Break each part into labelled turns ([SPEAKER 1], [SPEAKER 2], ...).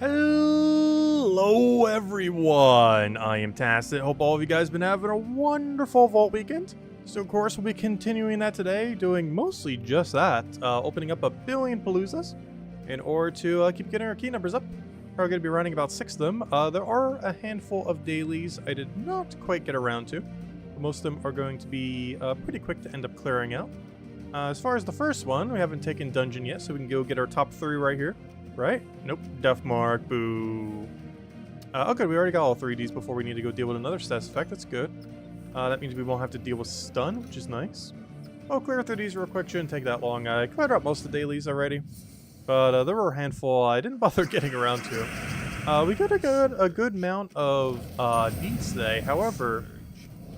[SPEAKER 1] Hello everyone, I am Tacit. Hope all of you guys been having a wonderful Vault weekend. So of course we'll be continuing that today, doing mostly just that, opening up 1,000,000,000 Paloozas in order to keep getting our key numbers up. We're going to be running about 6 of them. There are a handful of dailies I did not quite get around to. Most of them are going to be pretty quick to end up clearing out. As far as the first one, we haven't taken dungeon yet, so we can go get our top 3 right here. Right? Nope. Death mark. Boo. Oh, good. We already got all 3 of these before we need to go deal with another status effect. That's good. That means we won't have to deal with stun, which is nice. I'll clear through these real quick. Shouldn't take that long. I cleared out most of the dailies already. But there were a handful I didn't bother getting around to. We got a good amount of deeds today. However,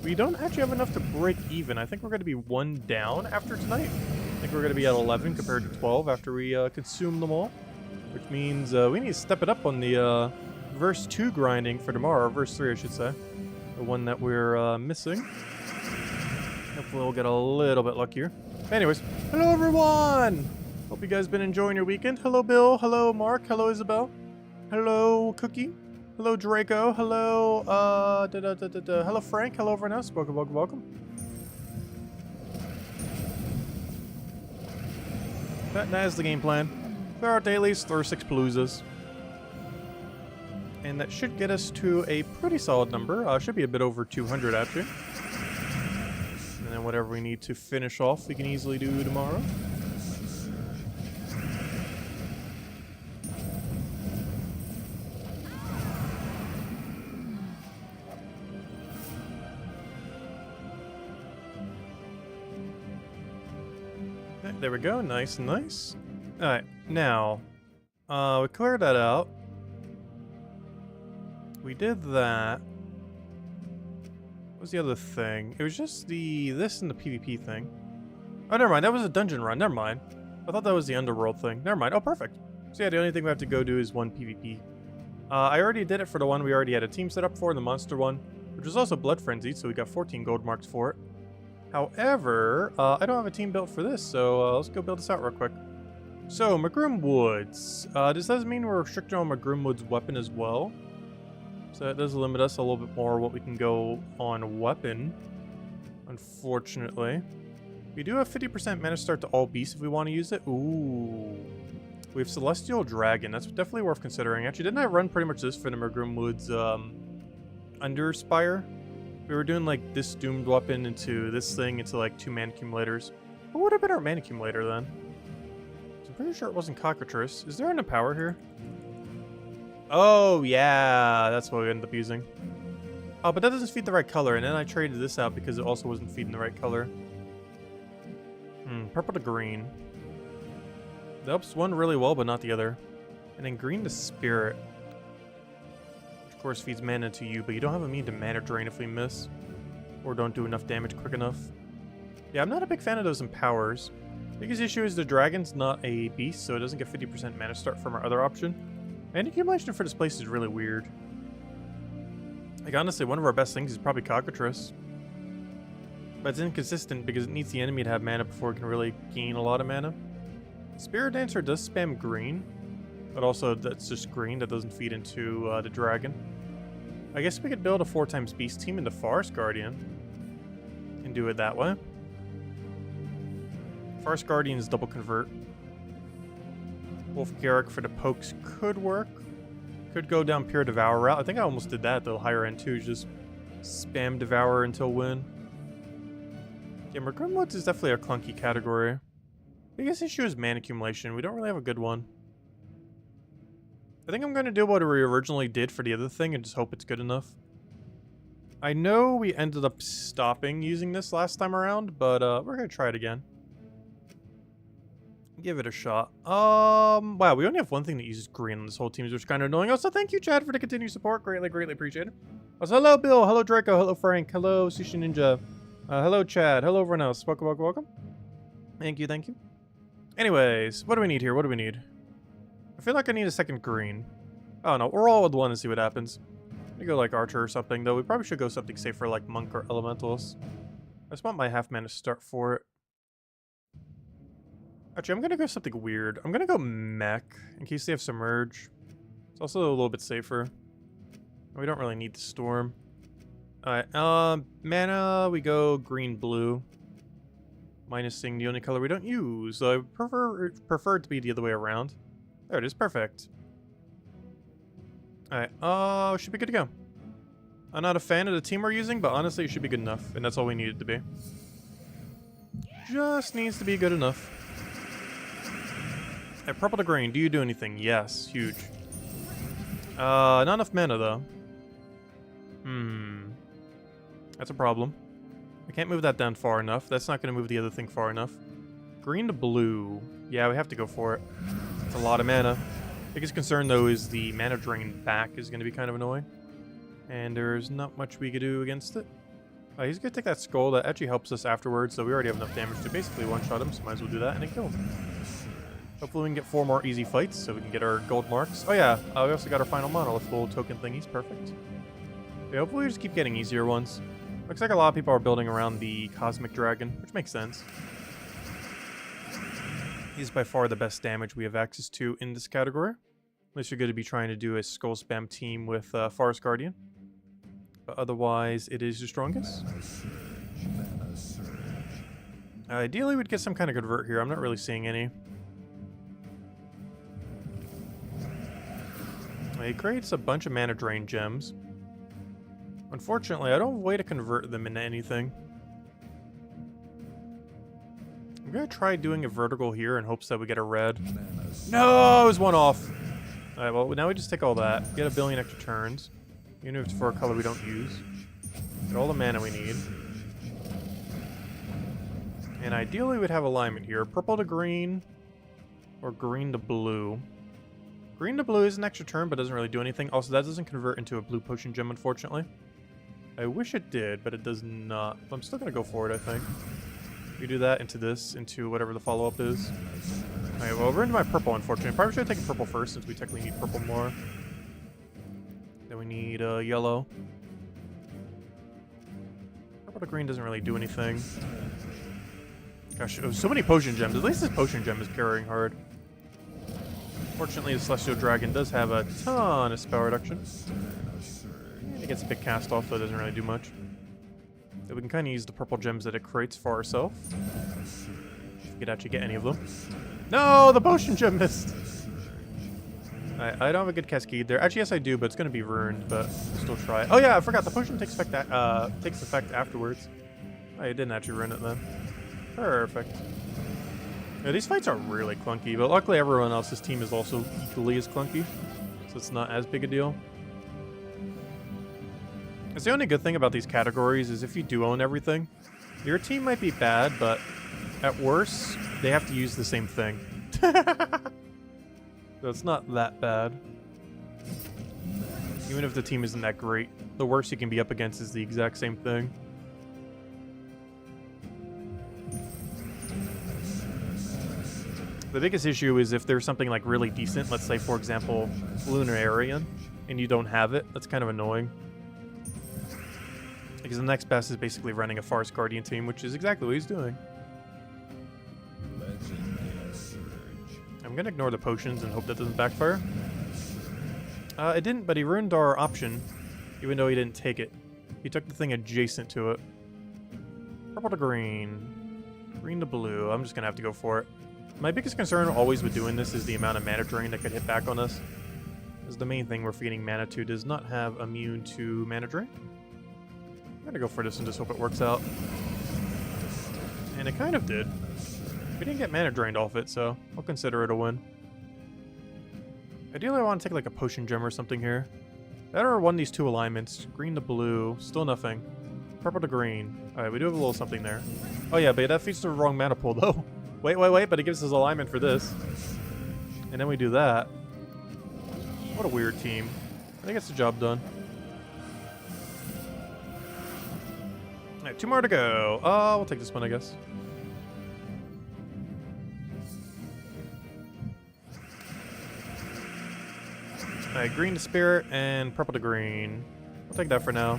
[SPEAKER 1] we don't actually have enough to break even. I think we're going to be 1 down after tonight. I think we're going to be at 11 compared to 12 after we consume them all. Which means we need to step it up on the verse 2 grinding for tomorrow, or verse 3 I should say. The one that we're missing. Hopefully we'll get a little bit luckier. Anyways, hello everyone! Hope you guys been enjoying your weekend. Hello Bill, hello Mark, hello Isabel. Hello Cookie. Hello Draco, hello hello Frank, hello everyone else. Welcome. That is the game plan. There are dailies, there are 6 Paloozas. And that should get us to a pretty solid number. Should be a bit over 200 actually. And then whatever we need to finish off, we can easily do tomorrow. There we go, nice. Alright, now, we cleared that out. We did that. What was the other thing? It was just this and the PvP thing. Oh, never mind, that was a dungeon run, never mind. I thought that was the underworld thing, never mind. Oh, perfect. So yeah, the only thing we have to go do is 1 PvP. I already did it for the one we already had a team set up for, the monster one, which was also blood frenzied, so we got 14 gold marks for it. However, I don't have a team built for this, so let's go build this out real quick. So, Magrum Woods. This does mean we're restricted on Magrum Woods' weapon as well. So that does limit us a little bit more what we can go on weapon, unfortunately. We do have 50% mana start to all beasts if we want to use it. Ooh. We have Celestial Dragon. That's definitely worth considering. Actually, didn't I run pretty much this for the Magrum Woods Under Spire? We were doing like this doomed weapon into this thing into like 2 mana accumulators. What would have been our mana accumulator then? I'm pretty sure it wasn't Cockatrice. Is there an Empower here? Oh yeah, that's what we ended up using. Oh, but that doesn't feed the right color, and then I traded this out because it also wasn't feeding the right color. Purple to green. That helps one really well, but not the other. And then green to spirit. Which of course feeds mana to you, but you don't have a mean to mana drain if we miss. Or don't do enough damage quick enough. Yeah, I'm not a big fan of those empowers. Biggest issue is the dragon's not a beast, so it doesn't get 50% mana start from our other option. And accumulation for this place is really weird. Like honestly, one of our best things is probably Cockatrice. But it's inconsistent because it needs the enemy to have mana before it can really gain a lot of mana. Spirit Dancer does spam green, but also that's just green, that doesn't feed into the dragon. I guess we could build a 4x beast team into Forest Guardian and do it that way. Forest Guardian's double convert. Wolf Garrick for the pokes could work. Could go down pure Devour route. I think I almost did that at the higher end too. Just spam Devour until win. Yeah, Magrum Woods is definitely a clunky category. Biggest issue is mana accumulation. We don't really have a good one. I think I'm going to do what we originally did for the other thing and just hope it's good enough. I know we ended up stopping using this last time around, but we're going to try it again. Give it a shot. Wow, we only have one thing that uses green on this whole team, which is kind of annoying. Also, thank you, Chad, for the continued support. Greatly appreciated. Also, hello, Bill. Hello, Draco. Hello, Frank. Hello, Sushi Ninja. Hello, Chad. Hello, everyone else. Welcome. Thank you. Anyways, what do we need here? I feel like I need a second green. Oh, no. We're all with one and see what happens. We go like Archer or something, though. We probably should go something safer like Monk or Elementalist. I just want my half mana start for it. Actually, I'm gonna go something weird. I'm gonna go Mech, in case they have Submerge. It's also a little bit safer. We don't really need the storm. Alright, mana, we go green-blue. Minusing the only color we don't use. So I prefer it to be the other way around. There it is, perfect. Alright, should be good to go. I'm not a fan of the team we're using, but honestly it should be good enough, and that's all we need it to be. Just needs to be good enough. Alright, purple to green, do you do anything? Yes, huge. Not enough mana though. That's a problem. I can't move that down far enough. That's not going to move the other thing far enough. Green to blue. Yeah, we have to go for it. It's a lot of mana. Biggest concern, though, is the mana drain back is going to be kind of annoying. And there's not much we could do against it. He's going to take that skull. That actually helps us afterwards, so we already have enough damage to basically one-shot him, so might as well do that and then kill him. Hopefully we can get 4 more easy fights so we can get our gold marks. Oh yeah, we also got our final monolith little token thingies. Perfect. Yeah, hopefully we just keep getting easier ones. Looks like a lot of people are building around the Cosmic Dragon, which makes sense. He's by far the best damage we have access to in this category. Unless you're going to be trying to do a skull spam team with Forest Guardian. But otherwise, it is the strongest. Ideally, we'd get some kind of convert here. I'm not really seeing any. He creates a bunch of mana drain gems. Unfortunately, I don't have a way to convert them into anything. I'm gonna try doing a vertical here in hopes that we get a red. No, it was one off. Alright, well, now we just take all that. Get a billion extra turns. Even if it's for a color we don't use. Get all the mana we need. And ideally, we'd have alignment here. Purple to green, or green to blue. Green to blue is an extra turn, but doesn't really do anything. Also, that doesn't convert into a blue potion gem, unfortunately. I wish it did, but it does not. I'm still going to go for it, I think. We do that into this, into whatever the follow-up is. Alright, well, we're into my purple, unfortunately. Probably should have taken purple first, since we technically need purple more. Then we need yellow. Purple to green doesn't really do anything. Gosh, so many potion gems. At least this potion gem is carrying hard. Fortunately, the Celestial Dragon does have a ton of spell reduction. It gets a bit cast off, so it doesn't really do much. So we can kind of use the purple gems that it creates for ourselves. If we could actually get any of them. No, the potion gem missed! I don't have a good cascade there. Actually, yes I do, but it's going to be ruined, but we'll still try it. Oh yeah, I forgot, the potion takes effect afterwards. Oh, it didn't actually ruin it then. Perfect. Yeah, these fights are really clunky, but luckily everyone else's team is also equally as clunky, so it's not as big a deal. It's the only good thing about these categories is if you do own everything, your team might be bad, but at worst, they have to use the same thing. So it's not that bad. Even if the team isn't that great, the worst you can be up against is the exact same thing. The biggest issue is if there's something like really decent, let's say for example, Lunarian, and you don't have it, that's kind of annoying. Because the next best is basically running a Forest Guardian team, which is exactly what he's doing. I'm gonna ignore the potions and hope that doesn't backfire. It didn't, but he ruined our option, even though he didn't take it. He took the thing adjacent to it. Purple to green. Green to blue. I'm just gonna have to go for it. My biggest concern always with doing this is the amount of mana drain that could hit back on us. Because the main thing we're feeding mana to does not have immune to mana drain. I'm gonna go for this and just hope it works out. And it kind of did. We didn't get mana drained off it, so I'll consider it a win. Ideally, I want to take like a potion gem or something here. That or one of these two alignments. Green to blue. Still nothing. Purple to green. Alright, we do have a little something there. Oh yeah, but that feeds the wrong mana pool though. Wait, but it gives us alignment for this. And then we do that. What a weird team. I think it's the job done. Alright, 2 more to go. We'll take this one, I guess. Alright, green to spirit and purple to green. I'll take that for now.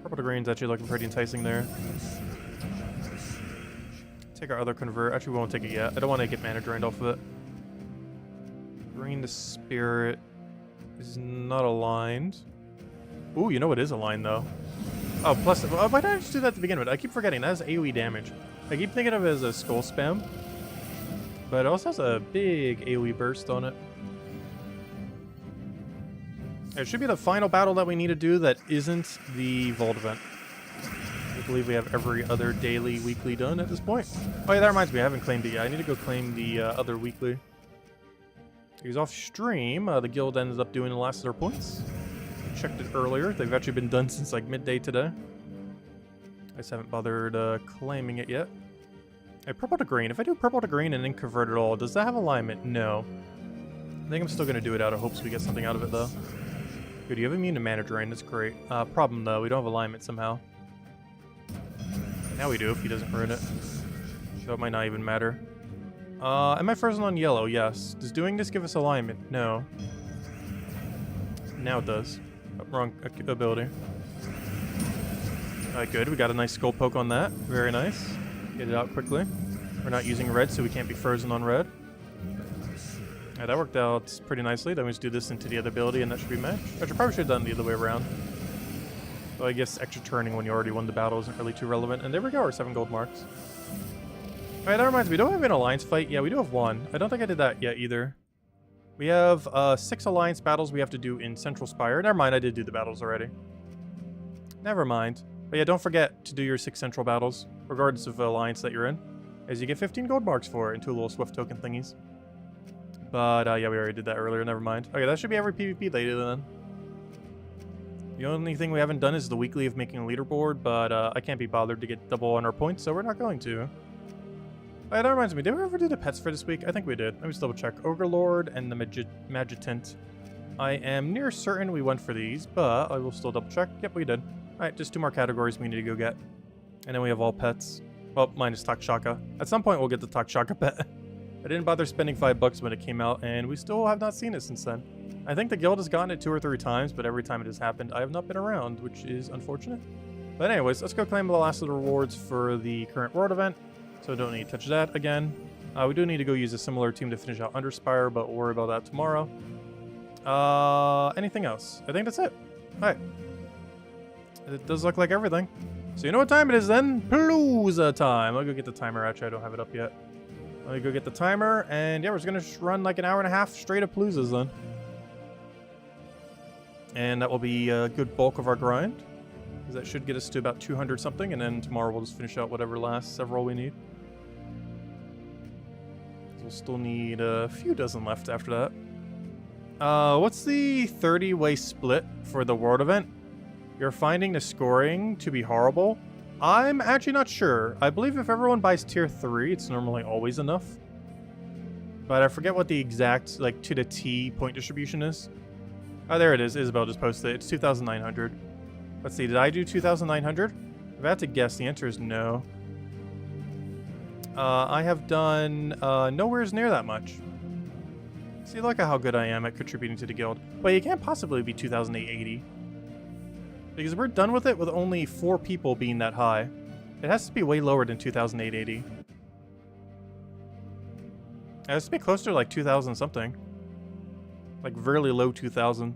[SPEAKER 1] Purple to green's actually looking pretty enticing there. Take our other convert. Actually, we won't take it yet. I don't want to get mana drained off of it. Green the Spirit is not aligned. Ooh, you know what is aligned though? Oh, plus, why did I just do that to begin with? I keep forgetting, that has AoE damage. I keep thinking of it as a skull spam, but it also has a big AoE burst on it. It should be the final battle that we need to do that isn't the Vault event. I believe we have every other daily, weekly done at this point. Oh yeah, that reminds me, I haven't claimed it yet. I need to go claim the other weekly. He was off stream. The guild ended up doing the last of their points. Checked it earlier. They've actually been done since like midday today. I just haven't bothered claiming it yet. Hey, purple to green. If I do purple to green and then convert it all, does that have alignment? No. I think I'm still going to do it out of hopes we get something out of it though. Good, you have immune to mana drain. That's great. Problem though, we don't have alignment somehow. Now we do if he doesn't ruin it. So it might not even matter. Am I frozen on yellow? Yes. Does doing this give us alignment? No. Now it does. Oh, wrong ability. Alright, good. We got a nice skull poke on that. Very nice. Get it out quickly. We're not using red, so we can't be frozen on red. Yeah, that worked out pretty nicely. Then we just do this into the other ability, and that should be matched. Which I probably should have done the other way around. So I guess extra turning when you already won the battle isn't really too relevant. And there we go, our 7 gold marks. Alright, that reminds me, don't we have an alliance fight? Yeah, we do have one. I don't think I did that yet either. We have 6 alliance battles we have to do in Central Spire. Never mind, I did do the battles already. Never mind. But yeah, don't forget to do your 6 central battles, regardless of the alliance that you're in, as you get 15 gold marks for it and 2 little swift token thingies. But yeah, we already did that earlier, never mind. Okay, that should be every PvP lady then. The only thing we haven't done is the weekly of making a leaderboard, but I can't be bothered to get double on our points, so we're not going to. That reminds me, did we ever do the pets for this week? I think we did. Let me just double check. Ogre Lord and the Magitant. I am near certain we went for these, but I will still double check. Yep, we did. Alright, just 2 more categories we need to go get. And then we have all pets. Well, minus Takshaka. At some point we'll get the Takshaka pet. I didn't bother spending $5 when it came out, and we still have not seen it since then. I think the guild has gotten it 2 or 3 times, but every time it has happened, I have not been around, which is unfortunate. But anyways, let's go claim the last of the rewards for the current world event. So don't need to touch that again. We do need to go use a similar team to finish out Underspire, but we'll worry about that tomorrow. Anything else? I think that's it. Alright. It does look like everything. So you know what time it is then? Palooza time. I'll go get the timer. Actually, I don't have it up yet. Let me go get the timer, and yeah, we're just gonna run like an hour and a half straight up Paloozas then. And that will be a good bulk of our grind, because that should get us to about 200 something, and then tomorrow we'll just finish out whatever last several we need. We'll still need a few dozen left after that. What's the 30-way split for the world event? You're finding the scoring to be horrible? I'm actually not sure. I believe if everyone buys tier 3, it's normally always enough. But I forget what the exact, like, to the T point distribution is. Oh, there it is. Isabel just posted it. It's 2,900. Let's see. Did I do 2,900? If I had to guess, the answer is no. I have done nowhere's near that much. See, look at how good I am at contributing to the guild. But you can't possibly be 2,880. Because we're done with it with only 4 people being that high. It has to be way lower than 2,880. It has to be closer to like 2,000 something. Like really low 2,000.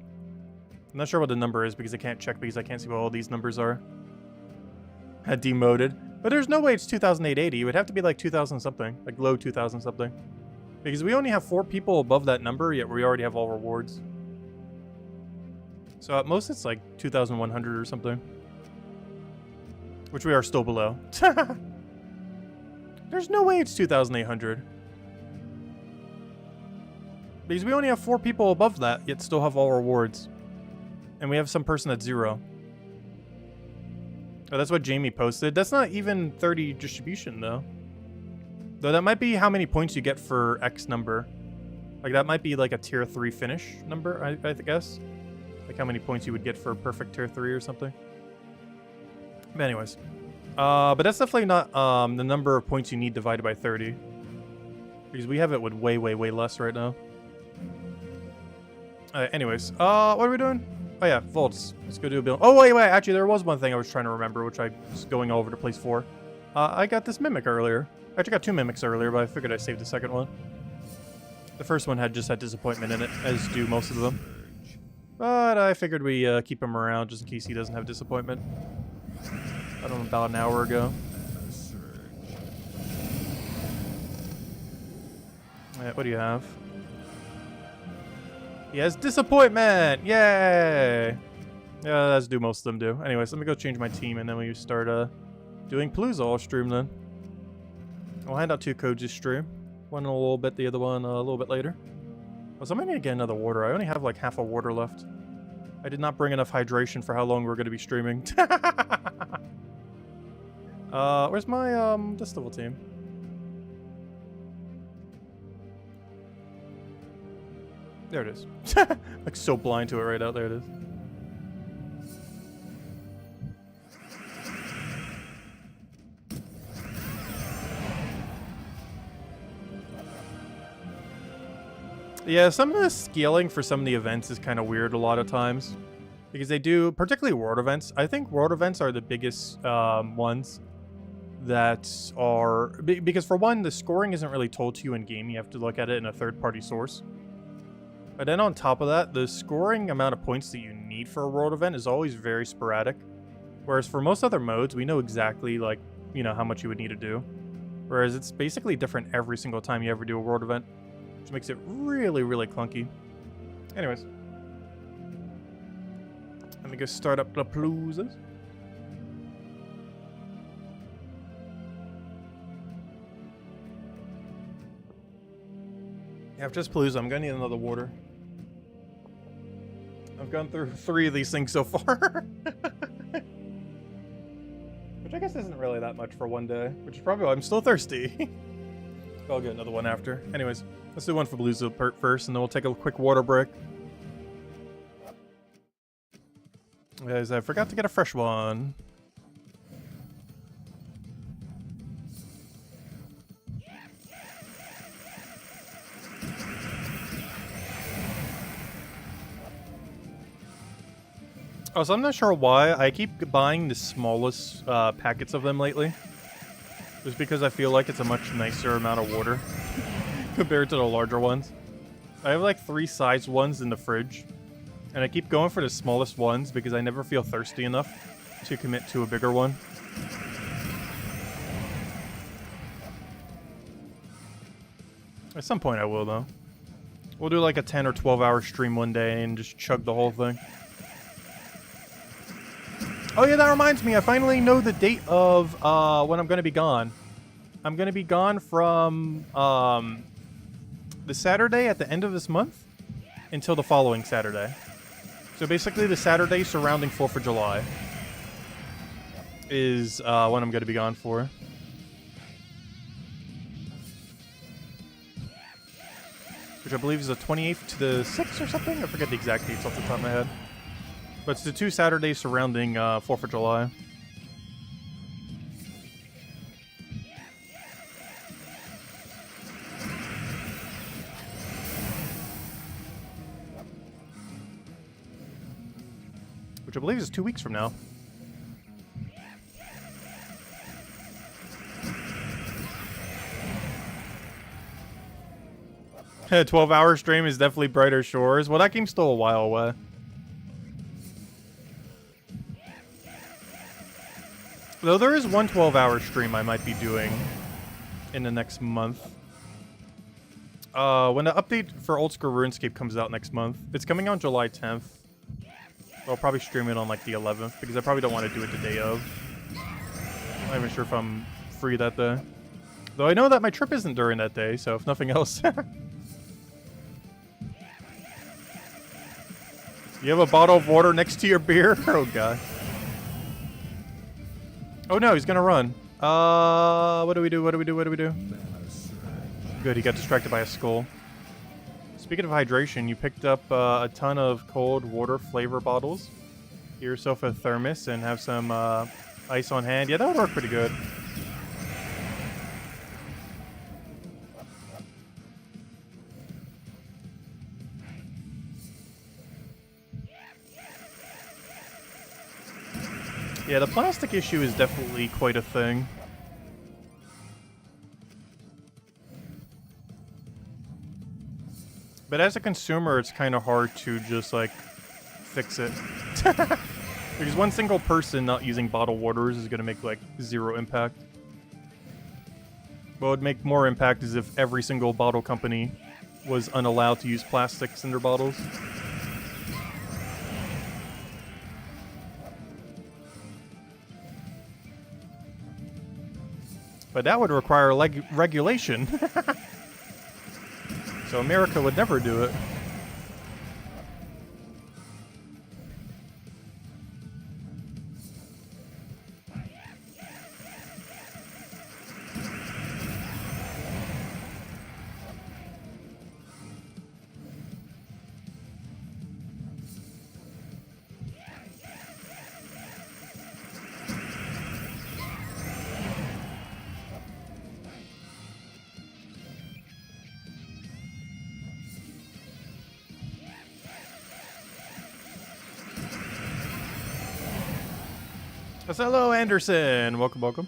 [SPEAKER 1] I'm not sure what the number is because I can't check because I can't see what all these numbers are. Had demoted. But there's no way it's 2,880. It would have to be like 2,000 something. Like low 2,000 something. Because we only have 4 people above that number, yet we already have all rewards. So at most it's like 2,100 or something. Which we are still below. There's no way it's 2,800. Because we only have 4 people above that, yet still have all rewards. And we have some person at 0. Oh, that's what Jamie posted. That's not even 30 distribution, though. Though that might be how many points you get for X number. Like, that might be like a tier 3 finish number, I guess. Like how many points you would get for a perfect tier 3 or something. But anyways. But that's definitely not the number of points you need divided by 30. Because we have it with way, way, way less right now. Anyways. What are we doing? Oh yeah, Vaults. Let's go do a build. Oh wait, actually there was one thing I was trying to remember, which I was going all over the place for. I got this Mimic earlier. I actually got 2 Mimics earlier, but I figured I'd save the second one. The first one just had disappointment in it, as do most of them. But I figured we keep him around just in case he doesn't have disappointment. I don't know, about an hour ago. Alright, what do you have? He has disappointment! Yay! Yeah, that's do most of them do. Anyways, let me go change my team and then we start doing Palooza all stream then. I'll hand out 2 codes this stream. One in a little bit, the other one a little bit later. Oh, so I might need to get another water. I only have like half a water left. I did not bring enough hydration for how long we're going to be streaming. Where's my Distival team? There it is. Like so blind to it right out there it is. Yeah, some of the scaling for some of the events is kind of weird a lot of times. Because they do, particularly world events. I think world events are the biggest ones that are... Because for one, the scoring isn't really told to you in game. You have to look at it in a third-party source. But then on top of that, the scoring amount of points that you need for a world event is always very sporadic. Whereas for most other modes, we know exactly, like, you know, how much you would need to do. Whereas it's basically different every single time you ever do a world event. Which makes it really, really clunky. Anyways. Let me go start up the Paloozas. Yeah, after this Palooza, I'm gonna need another water. I've gone through 3 of these things so far. Which I guess isn't really that much for one day. Which is probably why I'm still thirsty. I'll get another one after. Anyways, let's do one for Palooza first, and then we'll take a quick water break. Guys, I forgot to get a fresh one. Oh, so I'm not sure why I keep buying the smallest packets of them lately. Just because I feel like it's a much nicer amount of water compared to the larger ones. I have like 3 sized ones in the fridge. And I keep going for the smallest ones because I never feel thirsty enough to commit to a bigger one. At some point I will, though. We'll do like a 10 or 12 hour stream one day and just chug the whole thing. Oh yeah, that reminds me. I finally know the date of when I'm going to be gone. I'm going to be gone from the Saturday at the end of this month until the following Saturday. So basically the Saturday surrounding 4th of July is when I'm going to be gone for. Which I believe is the 28th to the 6th or something? I forget the exact dates off the top of my head. But it's the 2 Saturdays surrounding 4th of July. Which I believe is 2 weeks from now. A 12-hour stream is definitely Brighter Shores. Well, that game's still a while away. Though there is one 12-hour stream I might be doing in the next month. When the update for Old School RuneScape comes out next month, it's coming out July 10th. I'll probably stream it on like the 11th because I probably don't want to do it the day of. I'm not even sure if I'm free that day. Though I know that my trip isn't during that day, so if nothing else. You have a bottle of water next to your beer? Oh god. Oh no, he's gonna run. What do we do? What do we do? What do we do? Good, he got distracted by a skull. Speaking of hydration, you picked up a ton of cold water flavor bottles. Get yourself a thermos and have some ice on hand. Yeah, that would work pretty good. Yeah, the plastic issue is definitely quite a thing. But as a consumer, it's kind of hard to just, like, fix it. Because one single person not using bottled waters is going to make, like, zero impact. What would make more impact is if every single bottle company was unallowed to use plastics in their bottles. But that would require regulation. So America would never do it. Hello, Anderson. Welcome, welcome.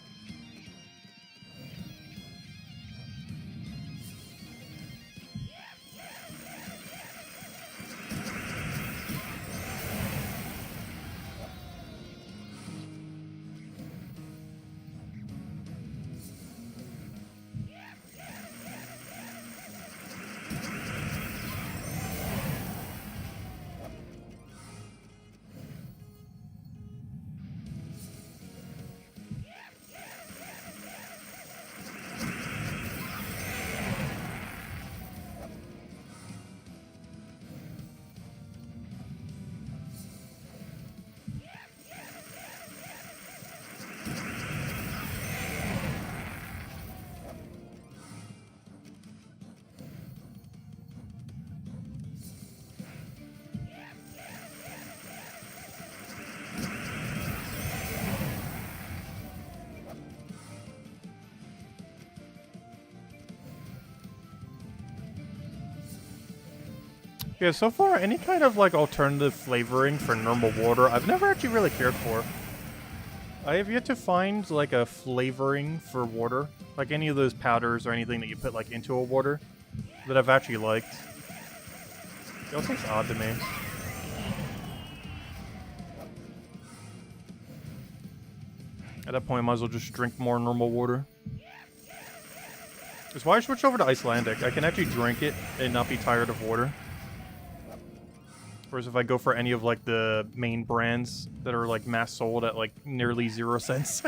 [SPEAKER 1] Yeah, so far, any kind of, like, alternative flavoring for normal water, I've never actually really cared for. I have yet to find, like, a flavoring for water, like any of those powders or anything that you put, like, into a water, that I've actually liked. It all tastes odd to me. At that point, I might as well just drink more normal water. That's why I switched over to Icelandic. I can actually drink it and not be tired of water. Whereas if I go for any of, like, the main brands that are, like, mass sold at, like, nearly 0 cents.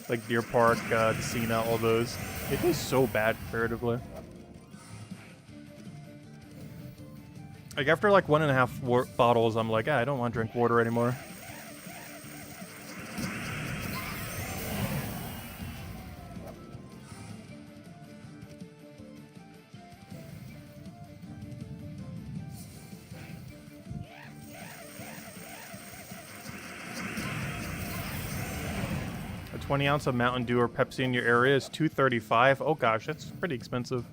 [SPEAKER 1] Like Deer Park, Decina, all those. It tastes so bad comparatively. Like, after, like, 1.5 bottles, I'm like, I don't want to drink water anymore. A 20 ounce of Mountain Dew or Pepsi in your area is $2.35. Oh gosh, that's pretty expensive.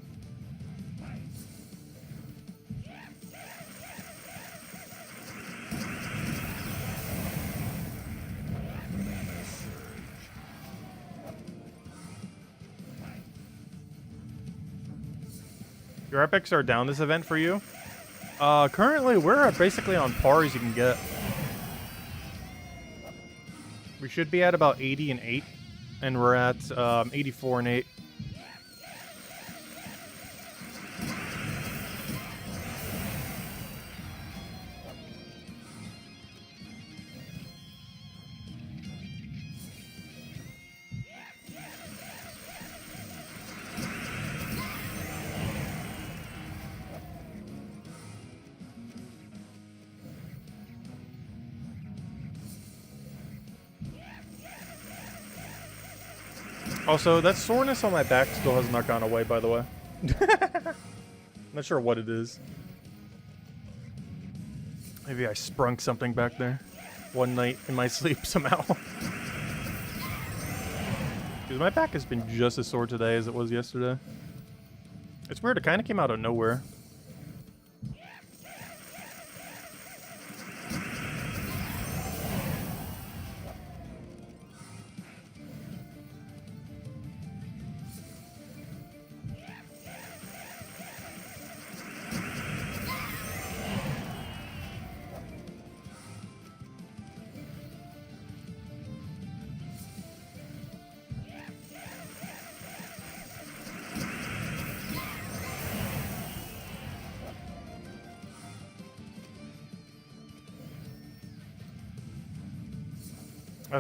[SPEAKER 1] Your epics are down this event for you? Currently we're basically on par as you can get. We should be at about 80 and 8, and we're at 84 and 8. Also, that soreness on my back still has not gone away, by the way. Not sure what it is. Maybe I sprung something back there one night in my sleep somehow. Because my back has been just as sore today as it was yesterday. It's weird, it kind of came out of nowhere.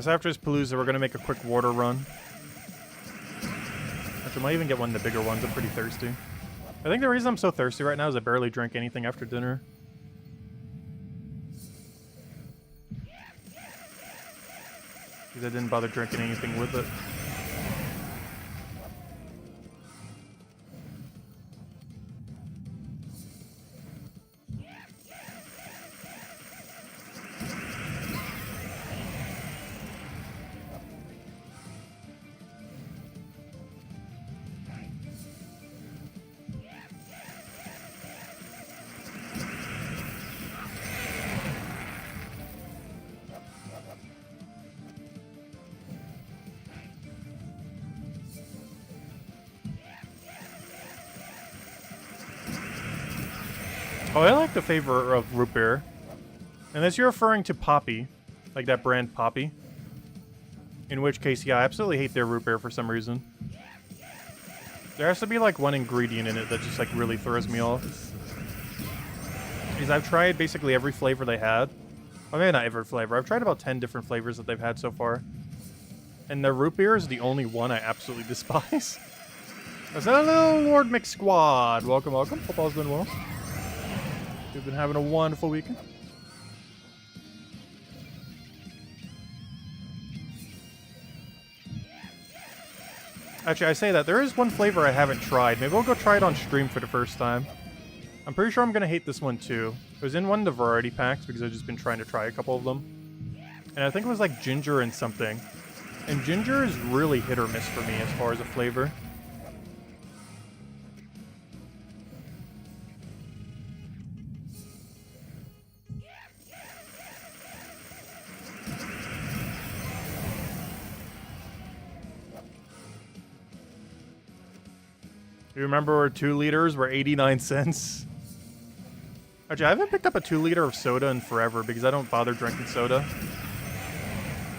[SPEAKER 1] So after this Palooza, we're gonna make a quick water run. Actually, I might even get one of the bigger ones. I'm pretty thirsty. I think the reason I'm so thirsty right now is I barely drank anything after dinner. Because I didn't bother drinking anything with it. Oh, I like the flavor of root beer. Unless you're referring to Poppy, like that brand Poppy. In which case, yeah, I absolutely hate their root beer for some reason. There has to be like one ingredient in it that just like really throws me off. Because I've tried basically every flavor they had. Well, maybe not every flavor. I've tried about 10 different flavors that they've had so far. And their root beer is the only one I absolutely despise. Hello, Lord McSquad. Welcome, welcome. Hope all's been well. We've been having a wonderful weekend. Actually, I say that. There is one flavor I haven't tried. Maybe I'll go try it on stream for the first time. I'm pretty sure I'm going to hate this one too. It was in one of the variety packs because I've just been trying to try a couple of them. And I think it was like ginger and something. And ginger is really hit or miss for me as far as a flavor. You remember where 2 liters were 89 cents? Actually, I haven't picked up a 2 liter of soda in forever because I don't bother drinking soda.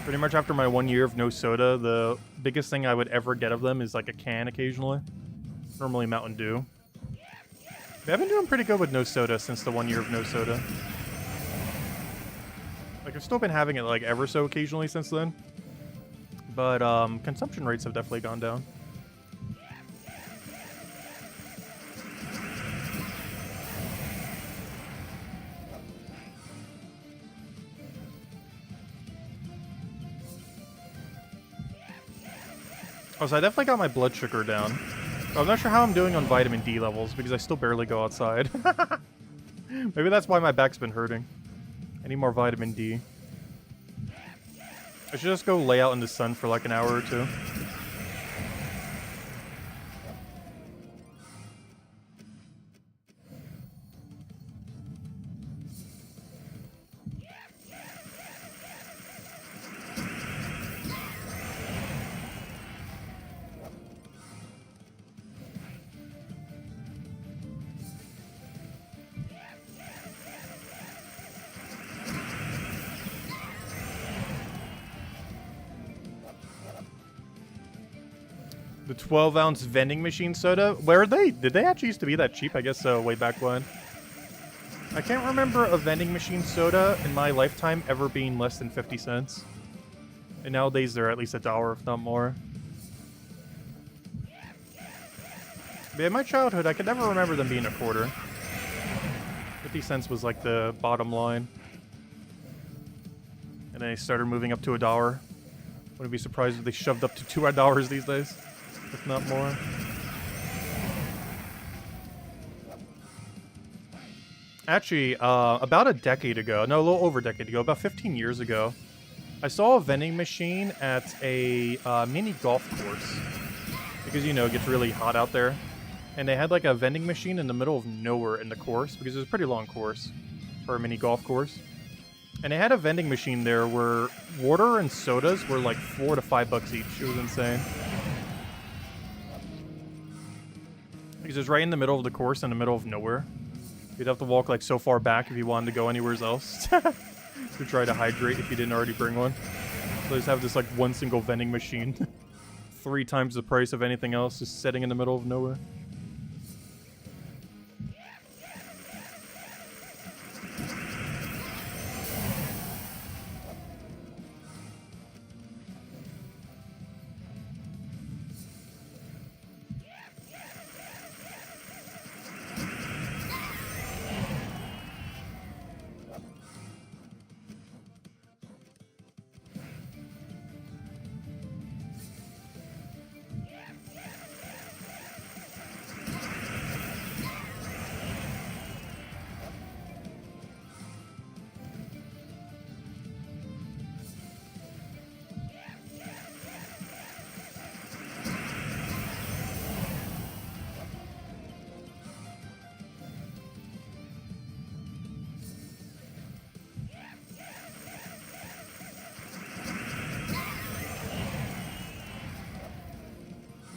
[SPEAKER 1] Pretty much after my 1 year of no soda, the biggest thing I would ever get of them is like a can occasionally. Normally Mountain Dew. But I've been doing pretty good with no soda since the 1 year of no soda. Like, I've still been having it like ever so occasionally since then. But consumption rates have definitely gone down. Oh, so I definitely got my blood sugar down. I'm not sure how I'm doing on vitamin D levels because I still barely go outside. Maybe that's why my back's been hurting. I need more vitamin D. I should just go lay out in the sun for like an hour or two. The 12-ounce vending machine soda? Where are they? Did they actually used to be that cheap? I guess so, way back when. I can't remember a vending machine soda in my lifetime ever being less than 50 cents. And nowadays they're at least $1, if not more. But in my childhood, I could never remember them being a quarter. 50 cents was like the bottom line. And then they started moving up to $1. Wouldn't be surprised if they shoved up to $2 these days. If not more. Actually, about a decade ago, no, a little over a decade ago, about 15 years ago, I saw a vending machine at a mini golf course. Because, you know, it gets really hot out there. And they had like a vending machine in the middle of nowhere in the course, because it was a pretty long course for a mini golf course. And they had a vending machine there where water and sodas were like $4 to $5 each. It was insane. Because it was right in the middle of the course, in the middle of nowhere. You'd have to walk like so far back if you wanted to go anywhere else to try to hydrate if you didn't already bring one. So they just have this like one single vending machine, 3 times the price of anything else, just sitting in the middle of nowhere.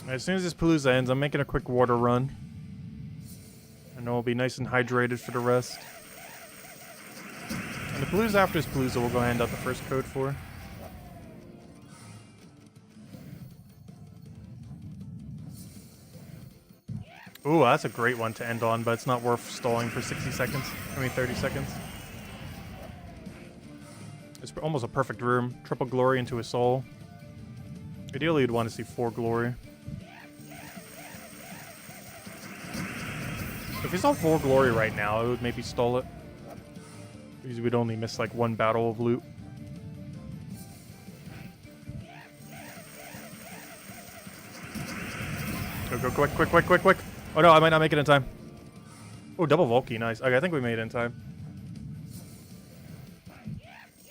[SPEAKER 1] As soon as this Palooza ends, I'm making a quick water run. I know I'll be nice and hydrated for the rest. And the Palooza after this Palooza, we'll go hand out the first code for. Ooh, that's a great one to end on, but it's not worth stalling for 60 seconds. I mean, 30 seconds. It's almost a perfect room. Triple glory into a soul. Ideally, you'd want to see 4 glory. If we saw 4 glory right now, I would maybe stall it. Because we'd only miss like 1 battle of loot. Go quick, quick, quick, quick, quick. Oh no, I might not make it in time. Oh, double Volky, nice. Okay, I think we made it in time.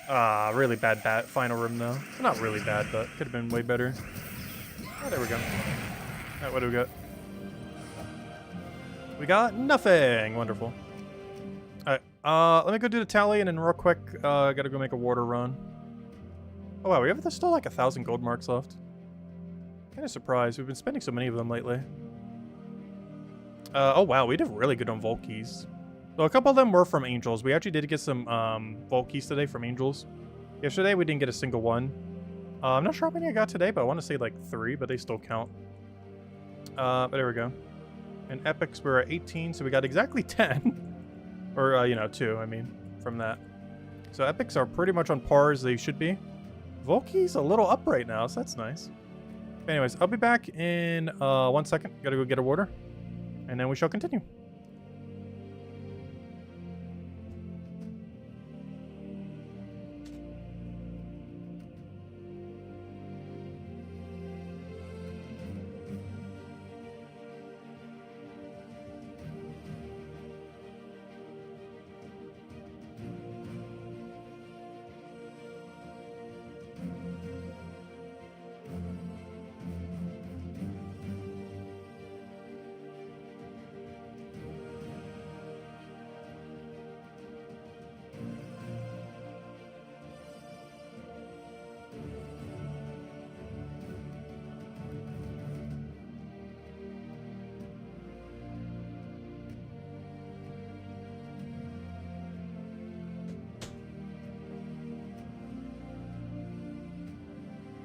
[SPEAKER 1] Ah, really bad final room though. Not really bad, but could have been way better. Oh, there we go. Alright, what do we got? We got nothing. Wonderful. Alright, let me go do the tally and then real quick, I gotta go make a water run. Oh wow, we have still like 1,000 gold marks left. Kind of surprised. We've been spending so many of them lately. Oh wow, we did really good on Volkies. So a couple of them were from Angels. We actually did get some Volkies today from Angels. Yesterday we didn't get a single one. I'm not sure how many I got today, but I want to say like 3, but they still count. But there we go. And Epics we're at 18, so we got exactly 10. Or, you know, 2, I mean, from that. So Epics are pretty much on par as they should be. Volki's a little up right now, so that's nice. Anyways, I'll be back in 1 second. Gotta go get a water. And then we shall continue.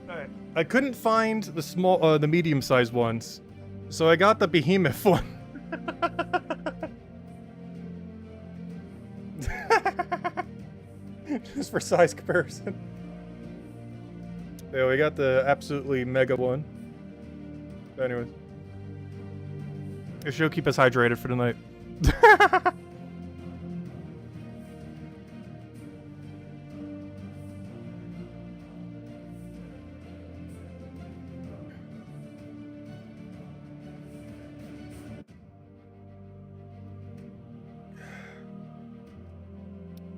[SPEAKER 1] Alright. I couldn't find the medium-sized ones, so I got the behemoth one. Just for size comparison. Yeah, we got the absolutely mega one. Anyways. It should keep us hydrated for the night.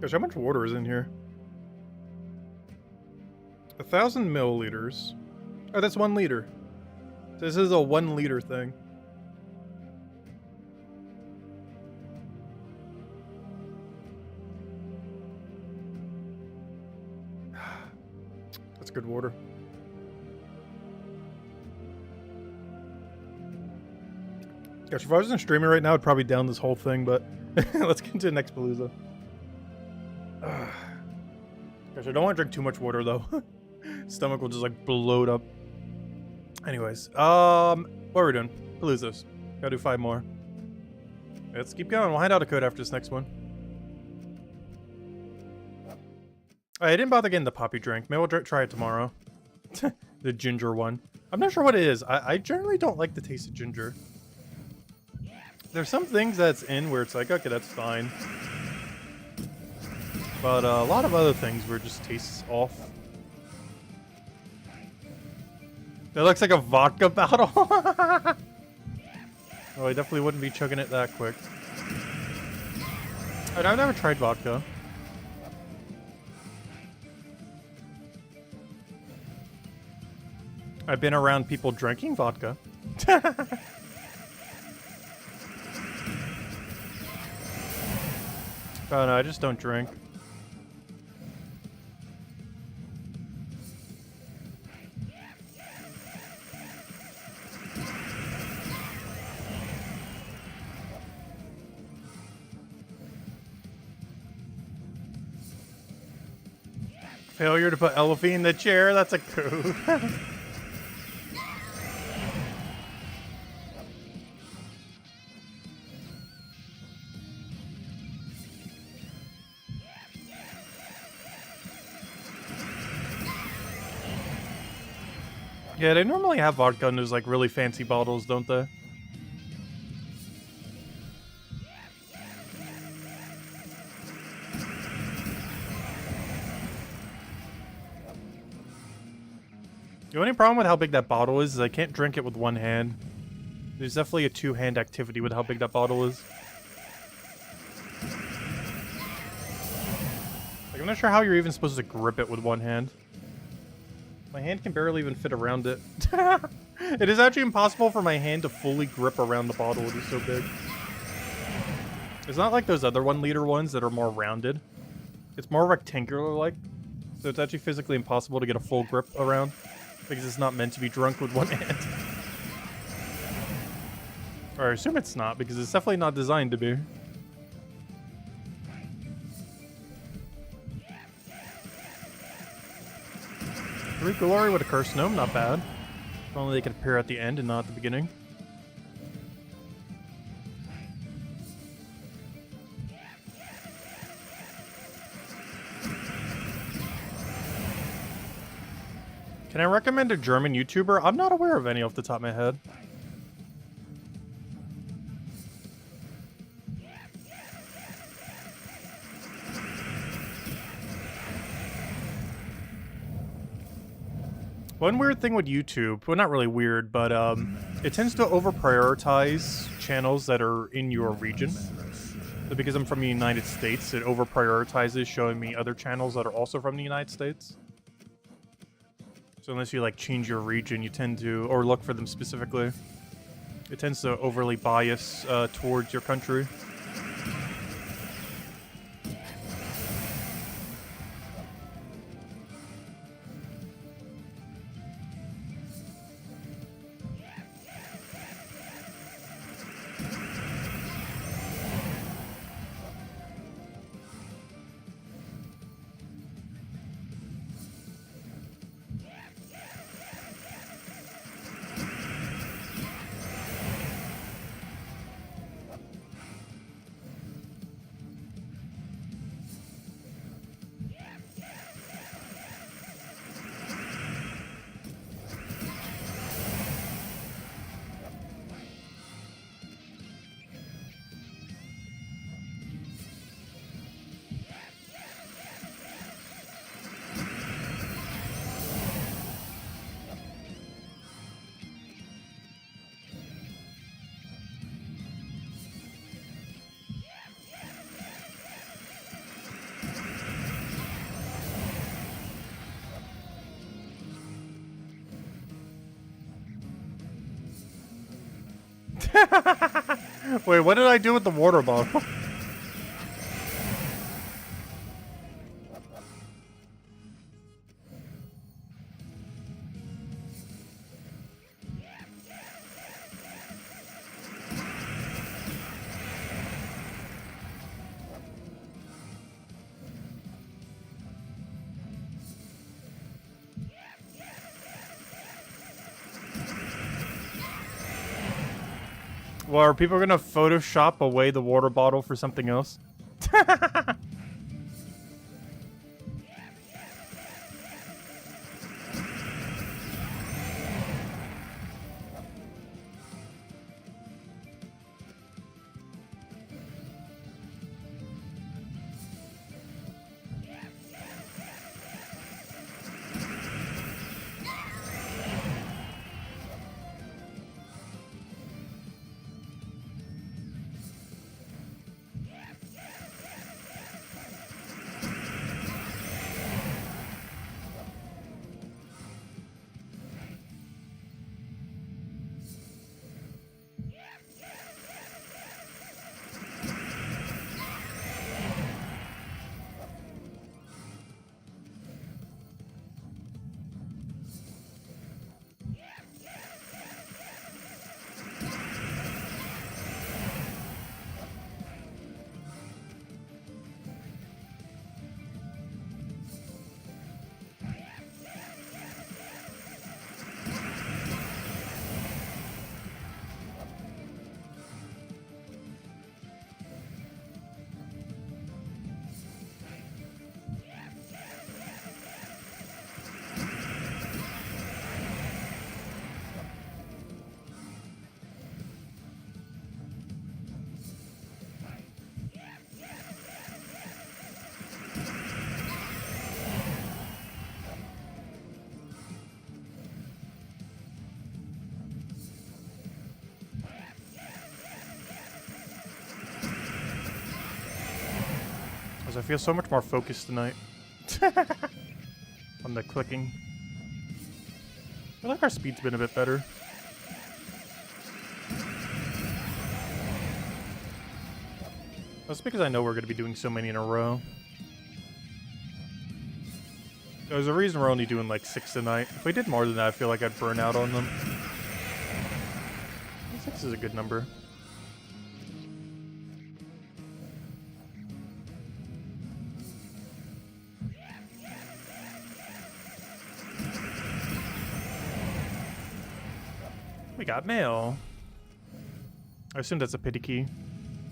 [SPEAKER 1] Gosh, how much water is in here? 1,000 milliliters. Oh, that's 1 liter. This is a 1 liter thing. That's good water. Gosh, if I wasn't streaming right now, I'd probably down this whole thing, but let's get into the next Palooza. Gosh, I don't want to drink too much water though. Stomach will just like bloat up. Anyways, what are we doing? Paloozas. Gotta do 5 more. Let's keep going. We'll hand out a code after this next one. I didn't bother getting the poppy drink. Maybe we'll try it tomorrow. The ginger one. I'm not sure what it is. I generally don't like the taste of ginger. There's some things that's in where it's like, okay, that's fine. But a lot of other things where it just tastes off. That looks like a vodka bottle. Oh, I definitely wouldn't be chugging it that quick. And I've never tried vodka. I've been around people drinking vodka. Oh no, I just don't drink. Failure to put Elfie in the chair, that's a coup. Yeah, they normally have vodka in those like really fancy bottles, don't they? The only problem with how big that bottle is I can't drink it with one hand. There's definitely a two-hand activity with how big that bottle is. Like, I'm not sure how you're even supposed to grip it with one hand. My hand can barely even fit around it. It is actually impossible for my hand to fully grip around the bottle. It is so big. It's not like those other 1 liter ones that are more rounded. It's more rectangular-like. So it's actually physically impossible to get a full grip around. Because it's not meant to be drunk with one hand. Or I assume it's not, because it's definitely not designed to be. Three Glory with a Cursed Gnome, not bad. If only they could appear at the end and not at the beginning. Can I recommend a German YouTuber? I'm not aware of any off the top of my head. One weird thing with YouTube, well, not really weird, but it tends to over-prioritize channels that are in your region. So because I'm from the United States, it over-prioritizes showing me other channels that are also from the United States. So unless you like change your region, you tend to, or look for them specifically, it tends to overly bias towards your country. Wait, what did I do with the water bottle? Well, are people gonna Photoshop away the water bottle for something else? Because I feel so much more focused tonight. On the clicking. I feel like our speed's been a bit better. That's because I know we're going to be doing so many in a row. There's a reason we're only doing like 6 tonight. If we did more than that, I feel like I'd burn out on them. 6 is a good number. We got mail. I assume that's a pity key.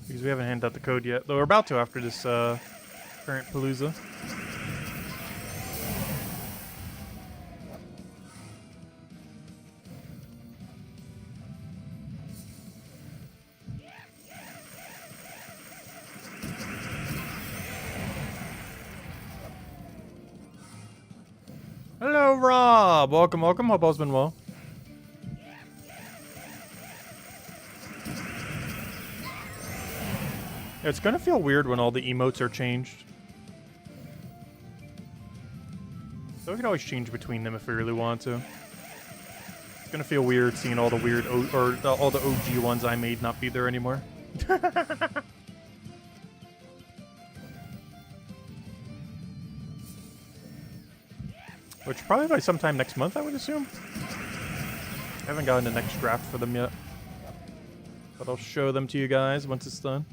[SPEAKER 1] Because we haven't handed out the code yet. Though we're about to after this current Palooza. Hello, Rob! Welcome, welcome. Hope all's been well. It's gonna feel weird when all the emotes are changed. So we can always change between them if we really want to. It's gonna feel weird seeing all the weird all the OG ones I made not be there anymore. Which probably by sometime next month, I would assume. I haven't gotten the next draft for them yet. But I'll show them to you guys once it's done.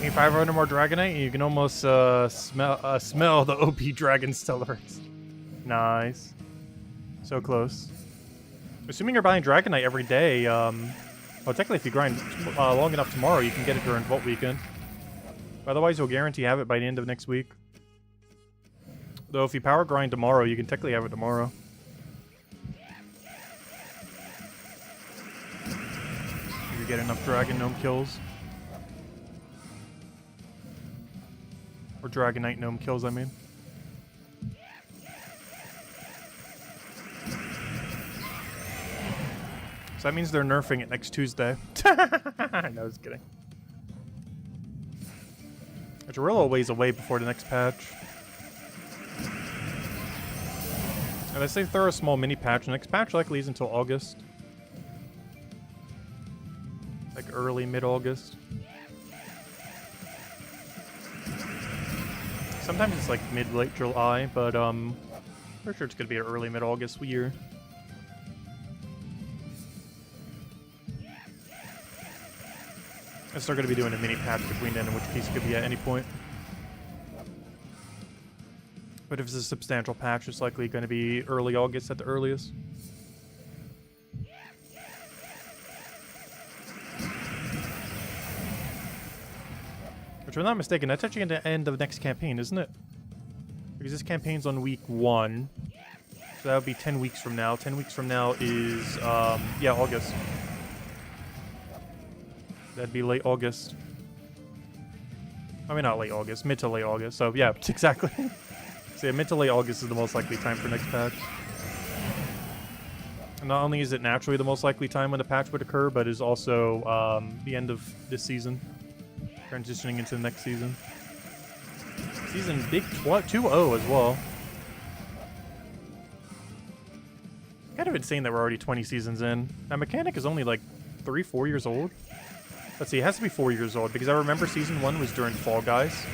[SPEAKER 1] Need 500 more Dragonite, and you can almost smell the OP Dragon Stellarix. Nice. So close. Assuming you're buying Dragonite every day, well, technically if you grind long enough tomorrow, you can get it during Vault Weekend. Otherwise, you'll guarantee have it by the end of next week. Though if you power grind tomorrow, you can technically have it tomorrow. If you get enough Dragon Gnome kills. Or Dragonite Gnome kills, I mean. So that means they're nerfing it next Tuesday. No, just kidding. It's a real ways away before the next patch. And they say throw a small mini patch. The next patch likely is until August. Like early, mid-August. Sometimes it's like mid-late July, but pretty sure it's gonna be an early mid-August year. Unless they're gonna be doing a mini patch between then, in which case it could be at any point. But if it's a substantial patch, it's likely gonna be early August at the earliest. Which, if I'm not mistaken, that's actually at the end of the next campaign, isn't it? Because this campaign's on week 1. So that would be 10 weeks from now. 10 weeks from now is, yeah, August. That'd be late August. I mean, not late August, mid to late August. So yeah, exactly. So yeah, mid to late August is the most likely time for next patch. And not only is it naturally the most likely time when the patch would occur, but is also the end of this season, transitioning into the next season. Season big 2-0 as well. Kind of insane that we're already 20 seasons in. That mechanic is only like 3-4 years old. Let's see, it has to be 4 years old because I remember season 1 was during Fall Guys,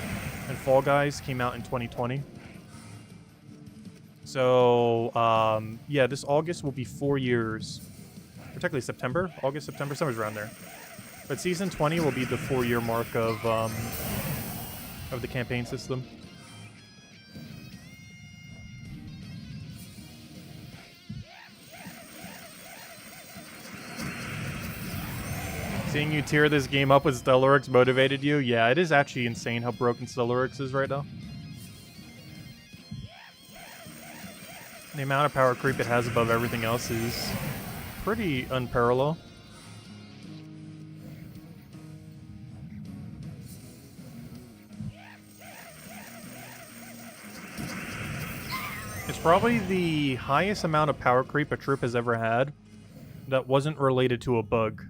[SPEAKER 1] and Fall Guys came out in 2020. So, yeah, this August will be 4 years. Or technically September? August, September, somewhere around there. But season 20 will be the 4-year mark of the campaign system. Seeing you tear this game up with Stellaryx motivated you? Yeah, it is actually insane how broken Stellaryx is right now. The amount of power creep it has above everything else is pretty unparalleled. It's probably the highest amount of power creep a troop has ever had that wasn't related to a bug.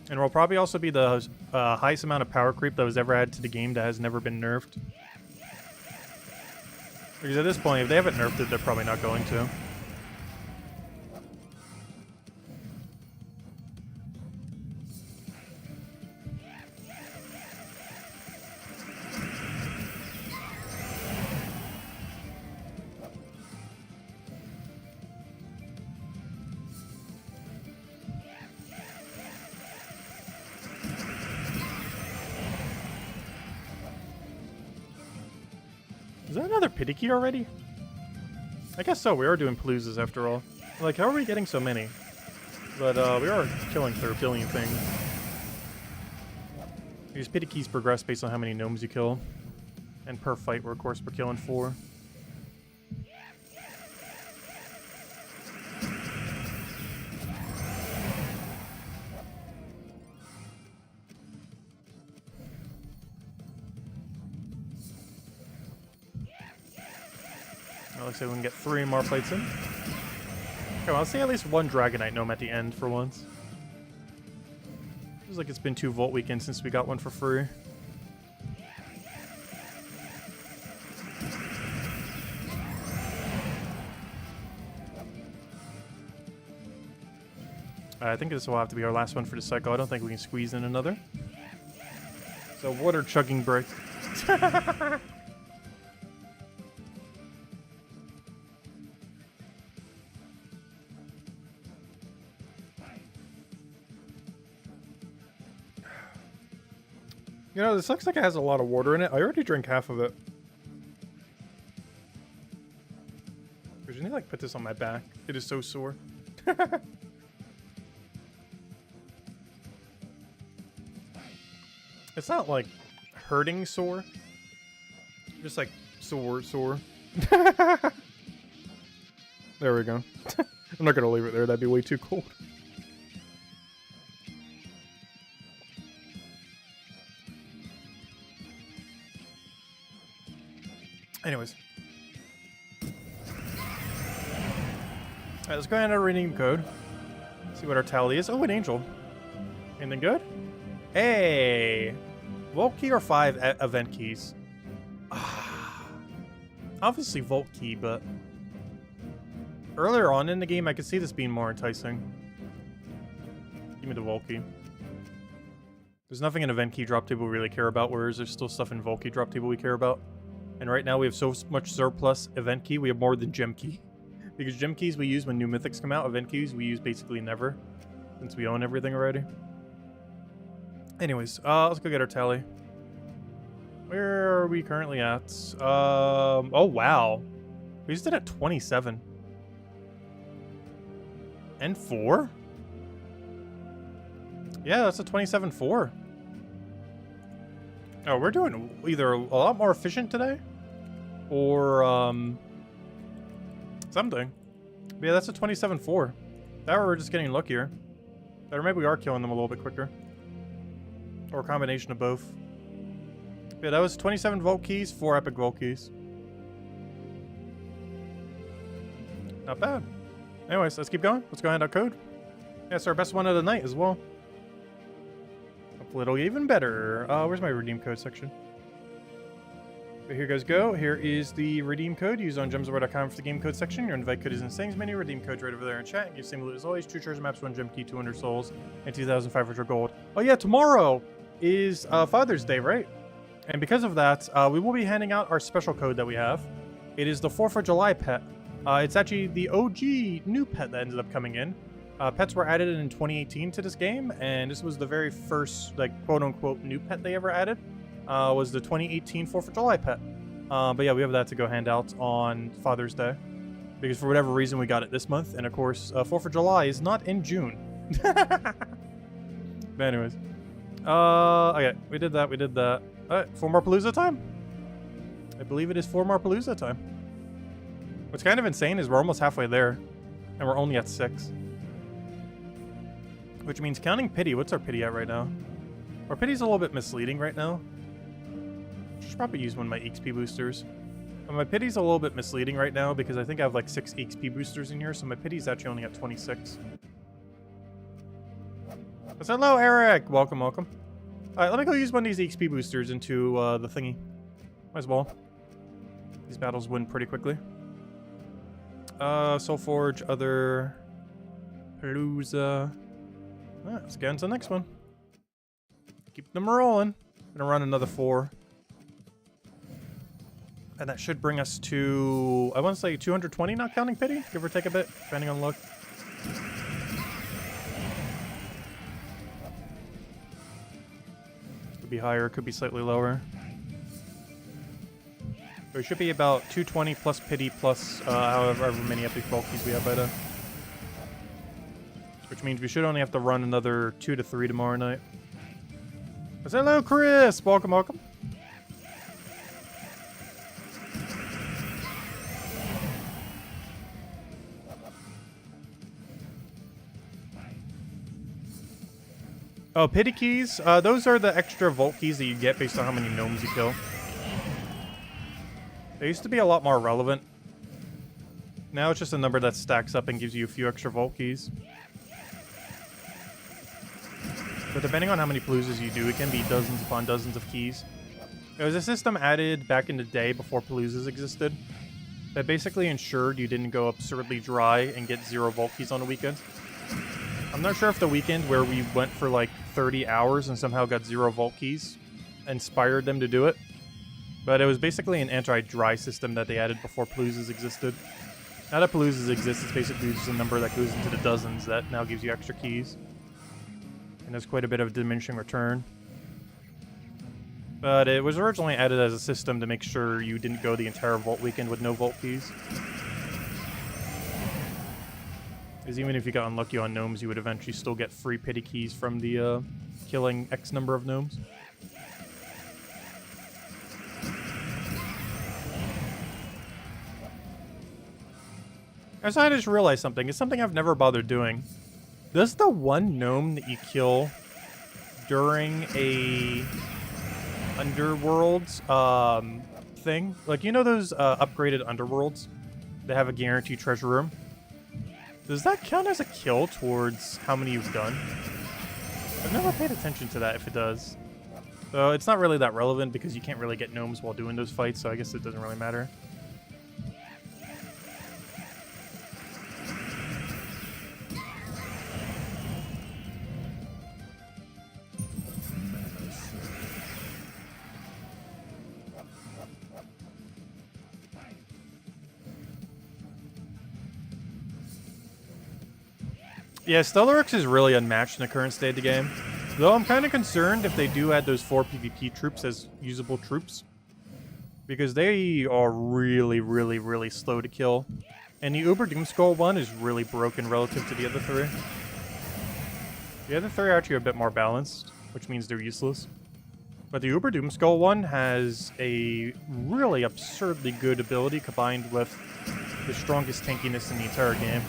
[SPEAKER 1] And will probably also be the highest amount of power creep that was ever added to the game that has never been nerfed. Because at this point, if they haven't nerfed it, they're probably not going to. Is that another pity key already? I guess so, we are doing Paloozas after all. Like, how are we getting so many? But, we are killing through a billion things. These pity keys progress based on how many gnomes you kill. And per fight, of course, we're killing 4. Looks like we can get 3 more fights in. Okay, well, let's see at least one Dragonite gnome at the end for once. Feels like it's been 2 Volt weekends since we got one for free. I think this will have to be our last one for the cycle. I don't think we can squeeze in another. So, water chugging break. You know, this looks like it has a lot of water in it. I already drank half of it. I need to, like, put this on my back. It is so sore. It's not, like, hurting sore. Just, like, sore. There we go. I'm not gonna leave it there. That'd be way too cold. Anyways. Alright, let's go ahead and redeem code. See what our tally is. Oh, an angel. Anything good? Hey! Vault key or 5 event keys? Obviously Vault key, but... earlier on in the game, I could see this being more enticing. Give me the Vault key. There's nothing in event key drop table we really care about, whereas there's still stuff in Vault key drop table we care about. And right now we have so much surplus event key, we have more than gem key. Because gem keys we use when new mythics come out, event keys we use basically never. Since we own everything already. Anyways, let's go get our tally. Where are we currently at? Oh wow. We just did at 27. And 4? Yeah, that's a 27-4. Oh, we're doing either a lot more efficient today, or something. But yeah, that's a 27-4. That or we're just getting luckier. Or maybe we are killing them a little bit quicker. Or a combination of both. Yeah, that was 27 Vault Keys, 4 Epic Vault Keys. Not bad. Anyways, let's keep going. Let's go hand out code. Yeah, it's our best one of the night as well. Hopefully it'll get even better. Where's my redeem code section? But here you guys go. Here is the redeem code. Use on gemsware.com for the game code section. Your invite code is in the settings menu. Redeem code's right over there in chat. Give same loot as always. 2 treasure maps, 1 gem key, 200 souls, and 2,500 gold. Oh yeah, tomorrow is Father's Day, right? And because of that, we will be handing out our special code that we have. It is the 4th of July pet. It's actually the OG new pet that ended up coming in. Pets were added in 2018 to this game, and this was the very first, like, quote-unquote new pet they ever added. Was the 2018 4th of July pet. But yeah, we have that to go hand out on Father's Day. Because for whatever reason, we got it this month. And of course, 4th of July is not in June. But anyways. Okay, we did that, we did that. Alright, 4 more Palooza time? I believe it is 4 more Palooza time. What's kind of insane is we're almost halfway there. And we're only at 6. Which means counting pity, what's our pity at right now? Our pity's a little bit misleading right now. Should probably use one of my XP boosters. My pity's a little bit misleading right now because I think I have like 6 XP boosters in here, so my pity's actually only at 26. So hello, Eric! Welcome, welcome. Alright, let me go use one of these XP boosters into the thingy. Might as well. These battles win pretty quickly. Soulforge, other... Palooza... Alright, let's get into the next one. Keep them rolling. Gonna run another 4. And that should bring us to, I want to say 220, not counting pity, give or take a bit, depending on luck. Could be higher, could be slightly lower. But it should be about 220 plus pity plus however many epic bulkies we have by then. Which means we should only have to run another 2 to 3 tomorrow night. Hello, Chris! Welcome, welcome. Oh, pity keys. Those are the extra vault keys that you get based on how many gnomes you kill. They used to be a lot more relevant. Now it's just a number that stacks up and gives you a few extra vault keys. But depending on how many Paloozas you do, it can be dozens upon dozens of keys. There was a system added back in the day before Paloozas existed that basically ensured you didn't go absurdly dry and get 0 vault keys on a weekend. I'm not sure if the weekend where we went for like 30 hours and somehow got 0 vault keys inspired them to do it. But it was basically an anti-dry system that they added before Paloozas existed. Now that Paloozas exist, it's basically just a number that goes into the dozens that now gives you extra keys. And there's quite a bit of diminishing return. But it was originally added as a system to make sure you didn't go the entire vault weekend with no vault keys. Because even if you got unlucky on gnomes, you would eventually still get free pity keys from the killing X number of gnomes. I just realized something. It's something I've never bothered doing. Does the one gnome that you kill during a underworld thing, like, you know those upgraded underworlds that have a guaranteed treasure room? Does that count as a kill towards how many you've done? I've never paid attention to that if it does. So it's not really that relevant because you can't really get gnomes while doing those fights, so I guess it doesn't really matter. Yeah, Stellarex is really unmatched in the current state of the game. Though I'm kind of concerned if they do add those 4 PvP troops as usable troops. Because they are really, really, really slow to kill. And the Uber Doomskull one is really broken relative to the other 3. The other 3 are actually a bit more balanced, which means they're useless. But the Uber Doomskull one has a really absurdly good ability combined with the strongest tankiness in the entire game.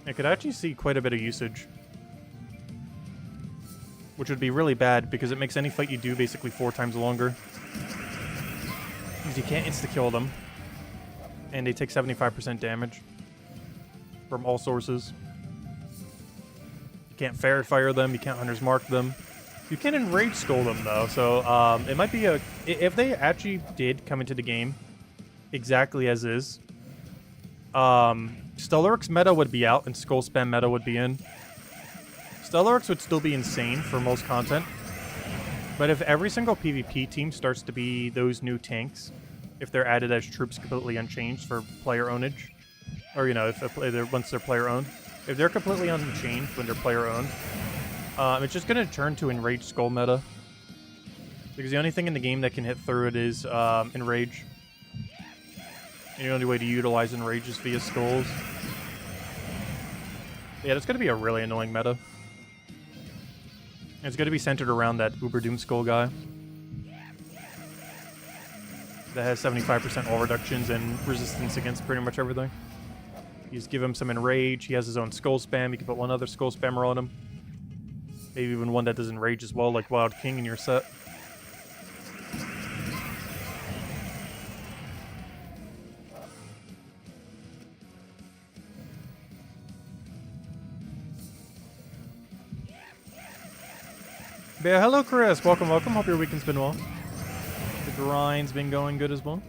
[SPEAKER 1] I could actually see quite a bit of usage. Which would be really bad, because it makes any fight you do basically 4 times longer. Because you can't insta-kill them. And they take 75% damage. From all sources. You can't fair fire them, you can't Hunter's Mark them. You can Enrage Skull them, though, so it might be a... If they actually did come into the game exactly as is, Stellaryx meta would be out and Skull Spam meta would be in. Stellaryx would still be insane for most content, but if every single PvP team starts to be those new tanks, if they're added as troops completely unchanged for player ownage, or, you know, if once they're player owned, if they're completely unchanged when they're player owned, it's just going to turn to Enraged Skull meta. Because the only thing in the game that can hit through it is Enrage. And the only way to utilize Enrage is via skulls. Yeah, that's going to be a really annoying meta. And it's going to be centered around that Uber Doom Skull guy. That has 75% all reductions and resistance against pretty much everything. You just give him some Enrage, he has his own Skull Spam, you can put one other Skull Spammer on him. Maybe even one that does Enrage as well, like Wild King in your set. But yeah, hello Chris, welcome, welcome. Hope your weekend's been well. The grind's been going good as well.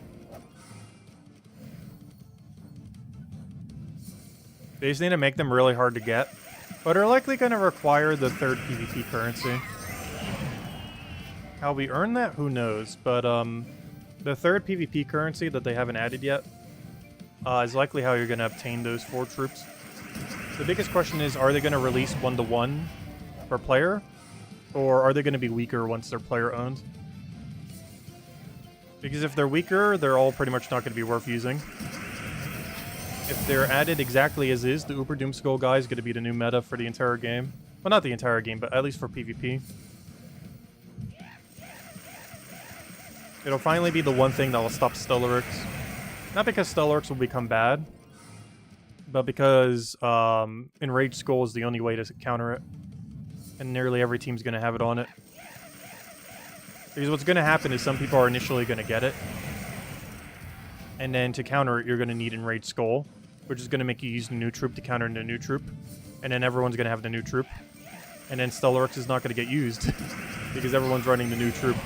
[SPEAKER 1] They just need to make them really hard to get, but are likely going to require the third PvP currency. How we earn that, who knows, but the third PvP currency that they haven't added yet is likely how you're going to obtain those 4 troops. The biggest question is, are they going to release 1-to-1 per player? Or are they going to be weaker once they're player-owned? Because if they're weaker, they're all pretty much not going to be worth using. If they're added exactly as is, the Uber Doomskull guy is going to be the new meta for the entire game. Well, not the entire game, but at least for PvP. It'll finally be the one thing that will stop Stellaryx. Not because Stellaryx will become bad, but because Enraged Skull is the only way to counter it. And nearly every team's going to have it on it. Because what's going to happen is some people are initially going to get it. And then to counter it, you're going to need Enraged Skull, which is going to make you use the new troop to counter the new troop. And then everyone's going to have the new troop. And then Stellaryx is not going to get used. Because everyone's running the new troop.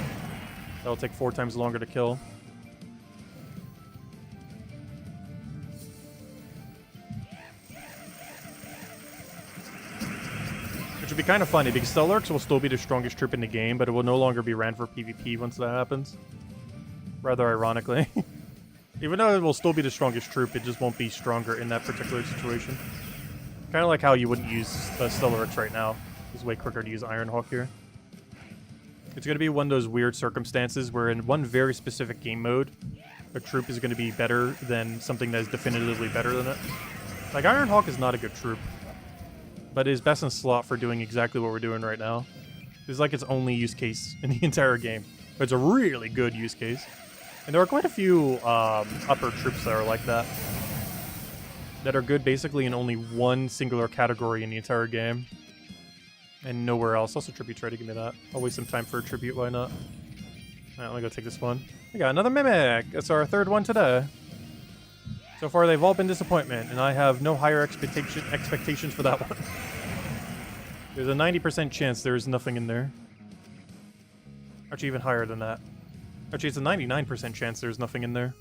[SPEAKER 1] That'll take 4 times longer to kill. Which would be kind of funny, because Stellaryx will still be the strongest troop in the game, but it will no longer be ran for PvP once that happens. Rather ironically. Even though it will still be the strongest troop, it just won't be stronger in that particular situation. Kind of like how you wouldn't use Stellaryx right now. It's way quicker to use Ironhawk here. It's going to be one of those weird circumstances where in one very specific game mode, a troop is going to be better than something that is definitively better than it. Like, Ironhawk is not a good troop, but it is best in slot for doing exactly what we're doing right now. It's like its only use case in the entire game. But it's a really good use case. And there are quite a few upper troops that are like that. That are good basically in only one singular category in the entire game. And nowhere else. Also, Tribute, try to give me that. I'll waste some time for a Tribute, why not? Alright, let me go take this one. We got another Mimic! That's our 3rd one today. So far, they've all been disappointment, and I have no higher expectations for that one. There's a 90% chance there's nothing in there. Actually, even higher than that. Actually, it's a 99% chance there's nothing in there.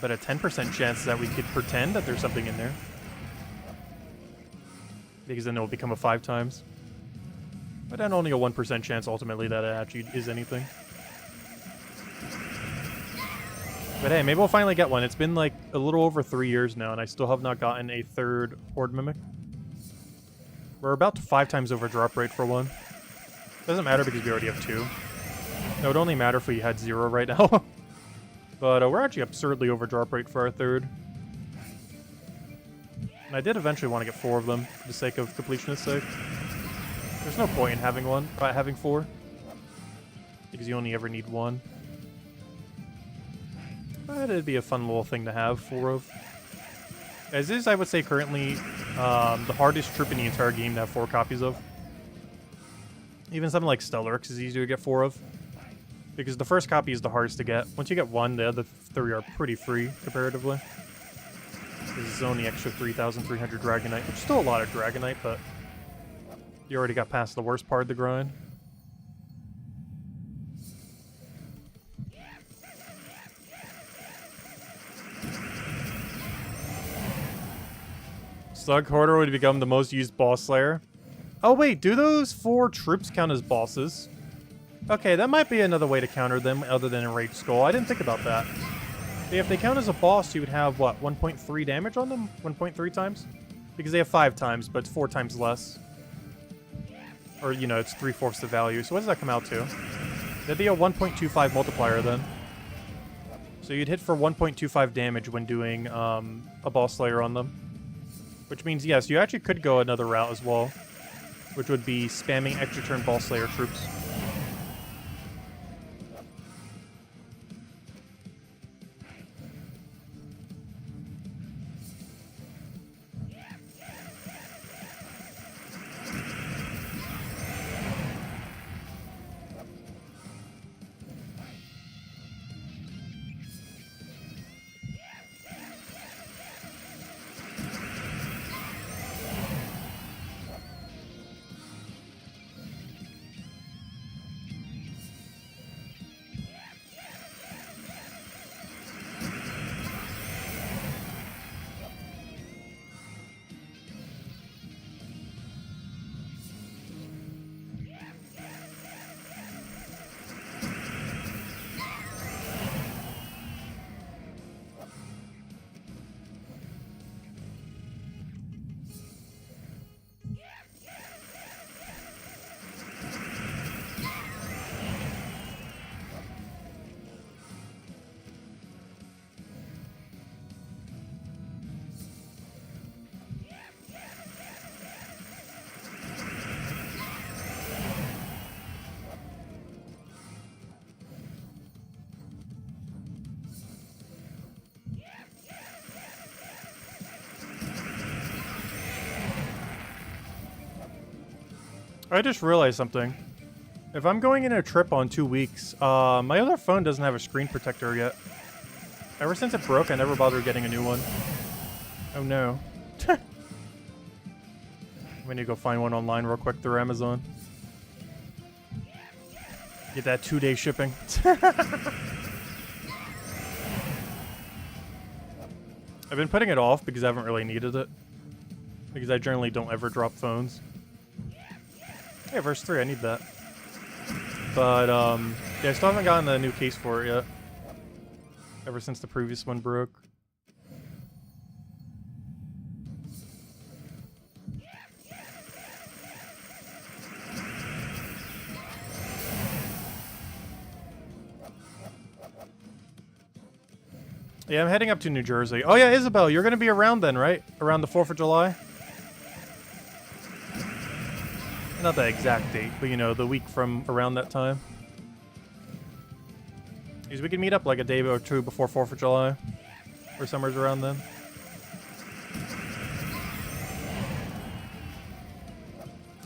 [SPEAKER 1] But a 10% chance that we could pretend that there's something in there. Because then it will become a 5 times. But then only a 1% chance, ultimately, that it actually is anything. But hey, maybe we'll finally get one. It's been like a little over 3 years now, and I still have not gotten a 3rd Horde Mimic. We're about to 5 times over drop rate for one. Doesn't matter because we already have 2. It would only matter if we had 0 right now. But we're actually absurdly over drop rate for our 3rd. And I did eventually want to get 4 of them for the sake of completionist sake. There's no point in having 4. Because you only ever need 1. It'd be a fun little thing to have 4 of. As is, I would say currently the hardest troop in the entire game to have 4 copies of. Even something like Stellarex is easier to get 4 of. Because the first copy is the hardest to get. Once you get 1, the other 3 are pretty free, comparatively. This is only extra 3,300 Dragonite, which is still a lot of Dragonite, but you already got past the worst part of the grind. Slug Hoarder would become the most used boss slayer. Oh wait, do those 4 troops count as bosses? Okay, that might be another way to counter them other than Enraged Skull. I didn't think about that. If they count as a boss, you would have, what, 1.3 damage on them? 1.3 times? Because they have 5 times, but it's 4 times less. Or, you know, it's 3/4 the value. So what does that come out to? That'd be a 1.25 multiplier then. So you'd hit for 1.25 damage when doing a boss slayer on them. Which means, yes, you actually could go another route as well. Which would be spamming extra turn boss slayer troops. I just realized something. If I'm going in a trip on 2 weeks, my other phone doesn't have a screen protector yet. Ever since it broke, I never bothered getting a new one. Oh no. We need to go find one online real quick through Amazon. Get that 2-day shipping. I've been putting it off because I haven't really needed it. Because I generally don't ever drop phones. Hey, verse 3, I need that. But, yeah, I still haven't gotten a new case for it yet. Ever since the previous one broke. Yeah, I'm heading up to New Jersey. Oh yeah, Isabel, you're gonna be around then, right? Around the 4th of July? Not the exact date, but you know, the week from around that time. Because we can meet up like a day or 2 before 4th of July. Or somewhere's around then.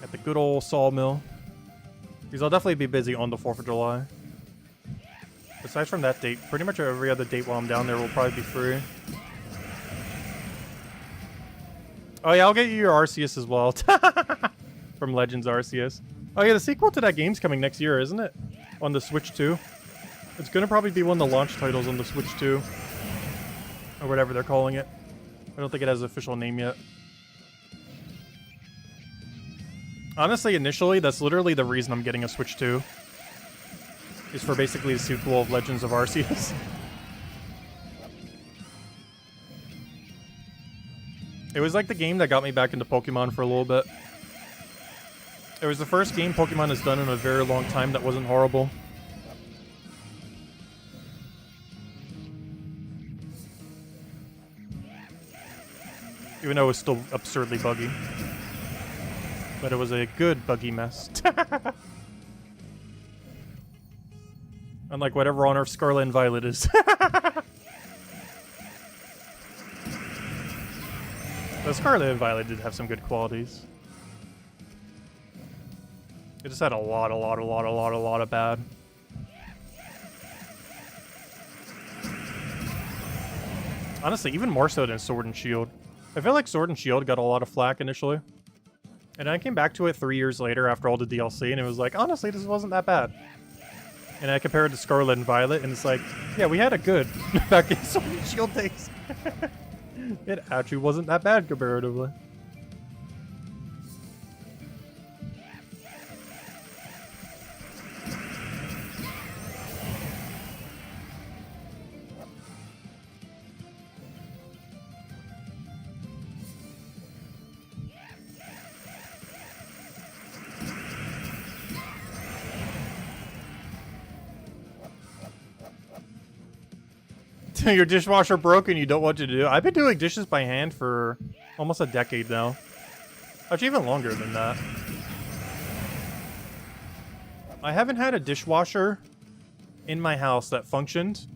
[SPEAKER 1] At the good old sawmill. Because I'll definitely be busy on the 4th of July. Aside from that date, pretty much every other date while I'm down there will probably be free. Oh yeah, I'll get you your Arceus as well. From Legends Arceus. Oh yeah, the sequel to that game's coming next year, isn't it? On the Switch 2. It's gonna probably be one of the launch titles on the Switch 2. Or whatever they're calling it. I don't think it has an official name yet. Honestly, initially, that's literally the reason I'm getting a Switch 2. Is for basically the sequel of Legends of Arceus. It was like the game that got me back into Pokemon for a little bit. It was the first game Pokemon has done in a very long time that wasn't horrible. Even though it was still absurdly buggy. But it was a good buggy mess. Unlike whatever on Earth Scarlet and Violet is. The Scarlet and Violet did have some good qualities. It just had a lot of bad. Honestly, even more so than Sword and Shield. I feel like Sword and Shield got a lot of flack initially. And I came back to it 3 years later after all the DLC, and it was like, honestly, this wasn't that bad. And I compared it to Scarlet and Violet, and it's like, yeah, we had a good back in Sword and Shield days. It actually wasn't that bad comparatively. Your dishwasher broke and you don't know what to do. I've been doing dishes by hand for almost a decade now. Actually, even longer than that. I haven't had a dishwasher in my house that functioned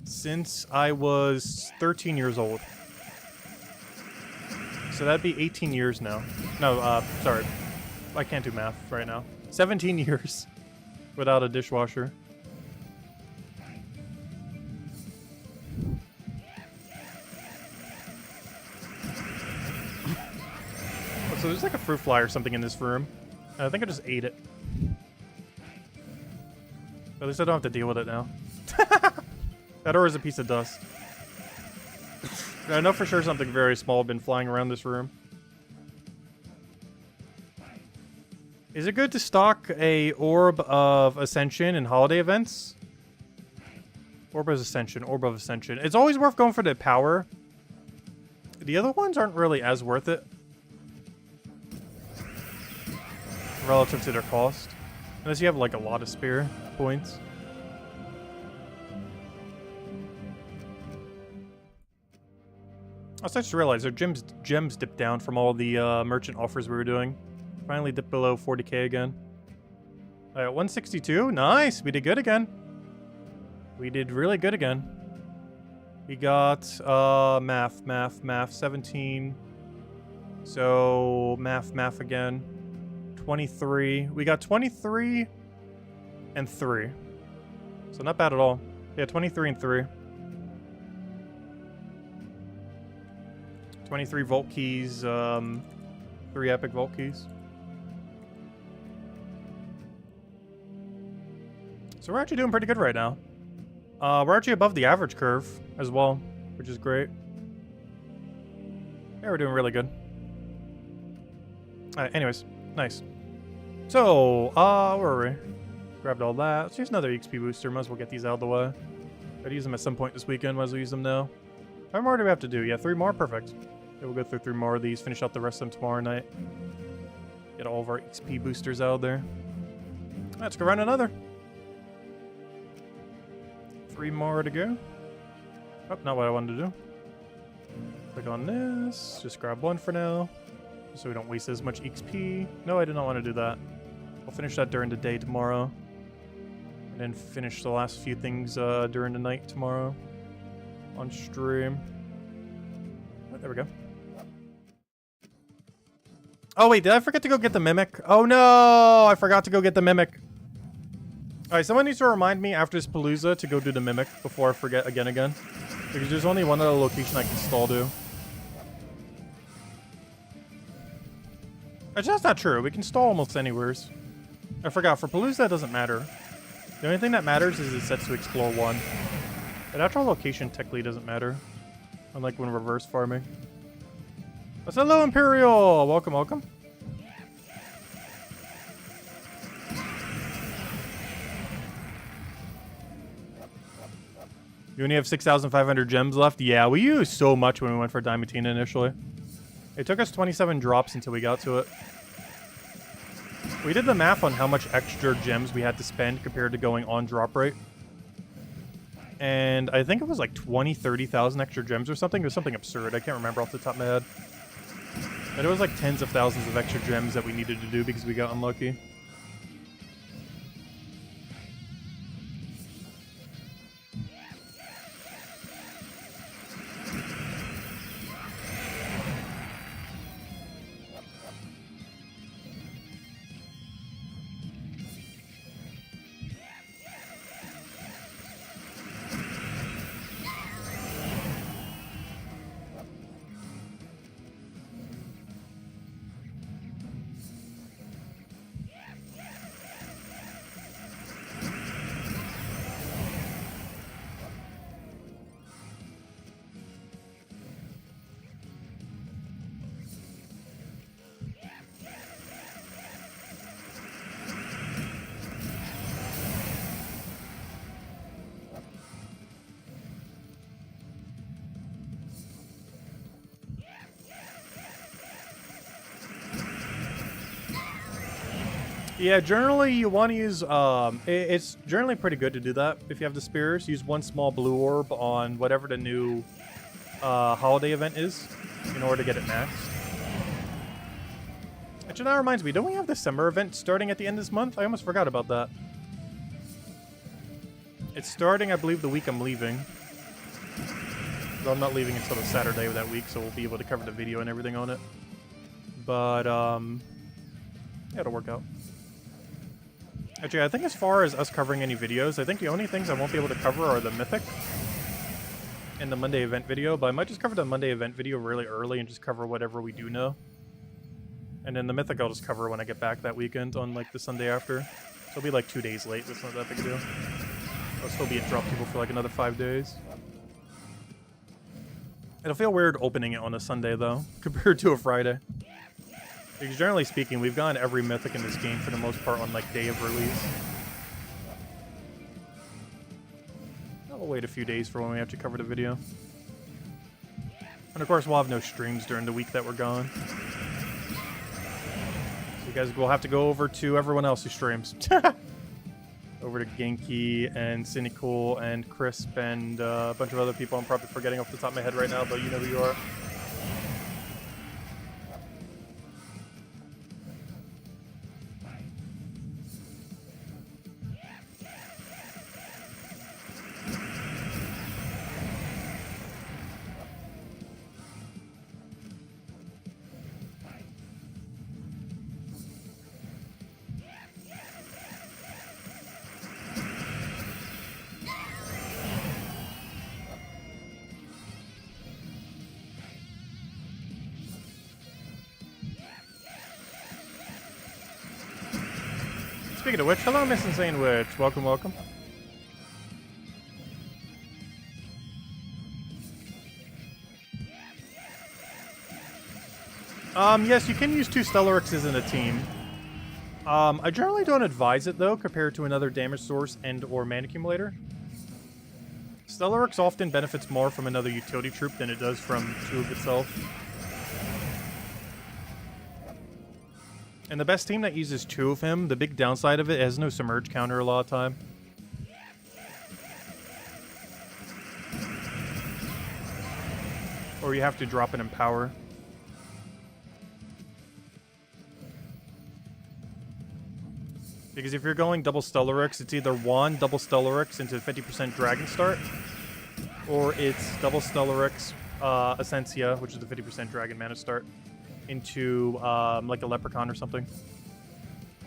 [SPEAKER 1] since I was 13 years old. So that'd be 18 years now. No, sorry. I can't do math right now. 17 years without a dishwasher. So there's like a fruit fly or something in this room. I think I just ate it. At least I don't have to deal with it now. That or is a piece of dust. I know for sure something very small had been flying around this room. Is it good to stock a Orb of Ascension in holiday events? Orb of Ascension, Orb of Ascension. It's always worth going for the power. The other ones aren't really as worth it. Relative to their cost. Unless you have like a lot of spare points. I just realized our gems dipped down from all the merchant offers we were doing. Finally dipped below 40k again. Alright, 162. Nice! We did good again. We did really good again. We got math, 17. So math again. 23. We got 23 and 3. So not bad at all. Yeah, 23 and 3. 23 vault keys, 3 epic vault keys. So we're actually doing pretty good right now. We're actually above the average curve as well, which is great. Yeah, we're doing really good. Alright, anyways, nice. So, where are we? Grabbed all that. Let's use another XP booster. Might as well get these out of the way. Gotta use them at some point this weekend. Might as well use them now. How many more do we have to do? Yeah, 3 more? Perfect. Okay, we'll go through 3 more of these. Finish out the rest of them tomorrow night. Get all of our XP boosters out there. Let's go run another. 3 more to go. Oh, not what I wanted to do. Click on this. Just grab 1 for now. So we don't waste as much XP. No, I did not want to do that. I'll finish that during the day tomorrow. And then finish the last few things during the night tomorrow. On stream. Oh, there we go. Oh wait, did I forget to go get the Mimic? Oh no! I forgot to go get the Mimic. Alright, someone needs to remind me after this Palooza to go do the Mimic before I forget again. Because there's only one other location I can stall to. Actually, that's not true. We can stall almost anywheres. I forgot, for Palooza, it doesn't matter. The only thing that matters is it sets to Explore 1. But actual location technically doesn't matter. Unlike when reverse farming. What's hello, Imperial! Welcome, welcome. You only have 6,500 gems left? Yeah, we used so much when we went for Diamantina initially. It took us 27 drops until we got to it. We did the math on how much extra gems we had to spend compared to going on drop rate. And I think it was like 30,000 extra gems or something. It was something absurd. I can't remember off the top of my head. And it was like tens of thousands of extra gems that we needed to do because we got unlucky. Yeah, generally you want to use, it's generally pretty good to do that if you have the spears. Use one small blue orb on whatever the new holiday event is in order to get it maxed. Actually, that reminds me, don't we have the summer event starting at the end of this month? I almost forgot about that. It's starting, I believe, the week I'm leaving. Though I'm not leaving until the Saturday of that week, so we'll be able to cover the video and everything on it. But, yeah, it'll work out. Actually, I think as far as us covering any videos, I think the only things I won't be able to cover are the Mythic and the Monday event video, but I might just cover the Monday event video really early and just cover whatever we do know. And then the Mythic I'll just cover when I get back that weekend on, like, the Sunday after. So it'll be, like, 2 days late. That's not that big a deal. I'll still be at Drop Table for, like, another 5 days. It'll feel weird opening it on a Sunday, though, compared to a Friday. Because generally speaking, we've gotten every Mythic in this game for the most part on, like, day of release. I'll wait a few days for when we have to cover the video. And of course, we'll have no streams during the week that we're gone. So you guys will have to go over to everyone else who streams. Over to Genki and Cynical and Crisp and a bunch of other people I'm probably forgetting off the top of my head right now, but you know who you are. Speaking of which, hello, Miss Insane Witch. Welcome, welcome. Yes, you can use 2 Stellarixes in a team. I generally don't advise it, though, compared to another damage source and or mana accumulator. Stellarix often benefits more from another utility troop than it does from 2 of itself. And the best team that uses 2 of him, the big downside of it has no submerge counter a lot of time. Or you have to drop it in power. Because if you're going double Stellarix, it's either 1 double Stellarix into 50% Dragon Start, or it's double Stellarix Essentia, which is the 50% Dragon Mana Start, into like a Leprechaun or something.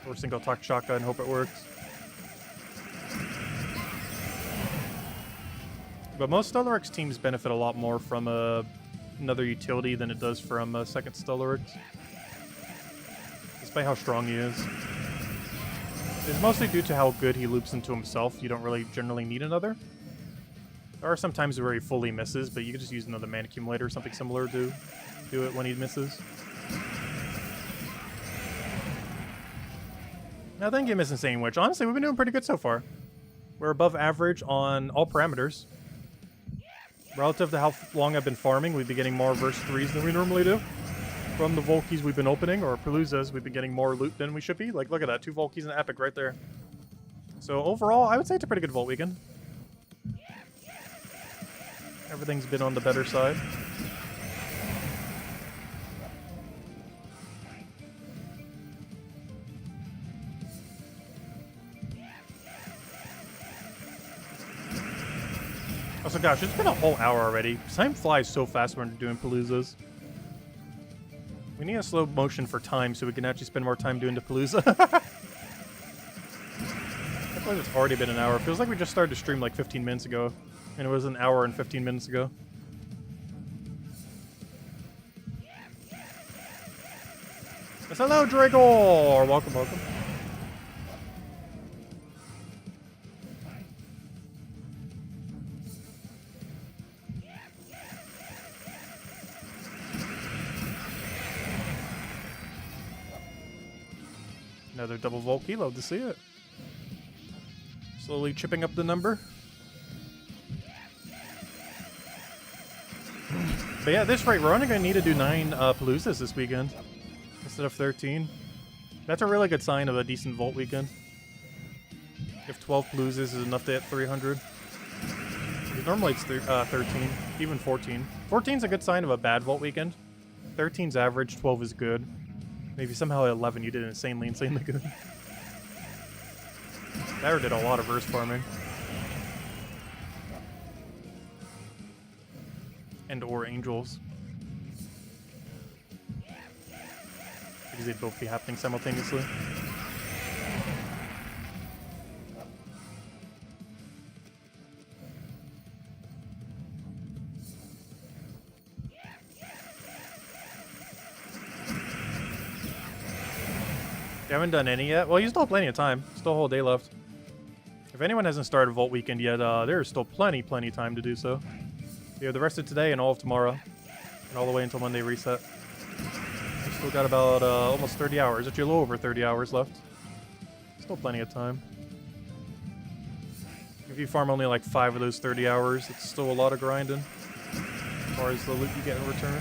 [SPEAKER 1] Or single talk shotgun, hope it works. But most Stellarix teams benefit a lot more from another utility than it does from a second Stellarix. Despite how strong he is. It's mostly due to how good he loops into himself. You don't really generally need another. There are some times where he fully misses, but you can just use another mana accumulator or something similar to do it when he misses. Now, thank you, Miss Insane Witch. Honestly, we've been doing pretty good so far. We're above average on all parameters. Relative to how long I've been farming, we've been getting more verse 3s than we normally do. From the Volkies we've been opening, or Paloozas, we've been getting more loot than we should be. Like, look at that. 2 Volkies and an Epic right there. So, overall, I would say it's a pretty good Vault weekend. Everything's been on the better side. Also, gosh, it's been a whole hour already. Time flies so fast when we're doing Paloozas. We need a slow motion for time so we can actually spend more time doing the Palooza. I feel like it's already been an hour. It feels like we just started to stream like 15 minutes ago. And it was an hour and 15 minutes ago. Yes, hello, Dragor! Welcome, welcome. Another double Volkey, love to see it. Slowly chipping up the number. But yeah, at this rate, we're only going to need to do 9 Paloozas this weekend instead of 13. That's a really good sign of a decent Vault weekend. If 12 Paloozas is enough to hit 300. Normally it's 13, even 14. 14's a good sign of a bad Vault weekend. 13's average, 12 is good. Maybe somehow at 11 you did insanely good. That did a lot of verse farming. And or angels. Because they'd both be happening simultaneously. You haven't done any yet? Well, you still have plenty of time. Still a whole day left. If anyone hasn't started Vault Weekend yet, there's still plenty time to do so. You have the rest of today and all of tomorrow. And all the way until Monday reset. You still got about almost 30 hours. Actually, a little over 30 hours left. Still plenty of time. If you farm only like 5 of those 30 hours, it's still a lot of grinding. As far as the loot you get in return.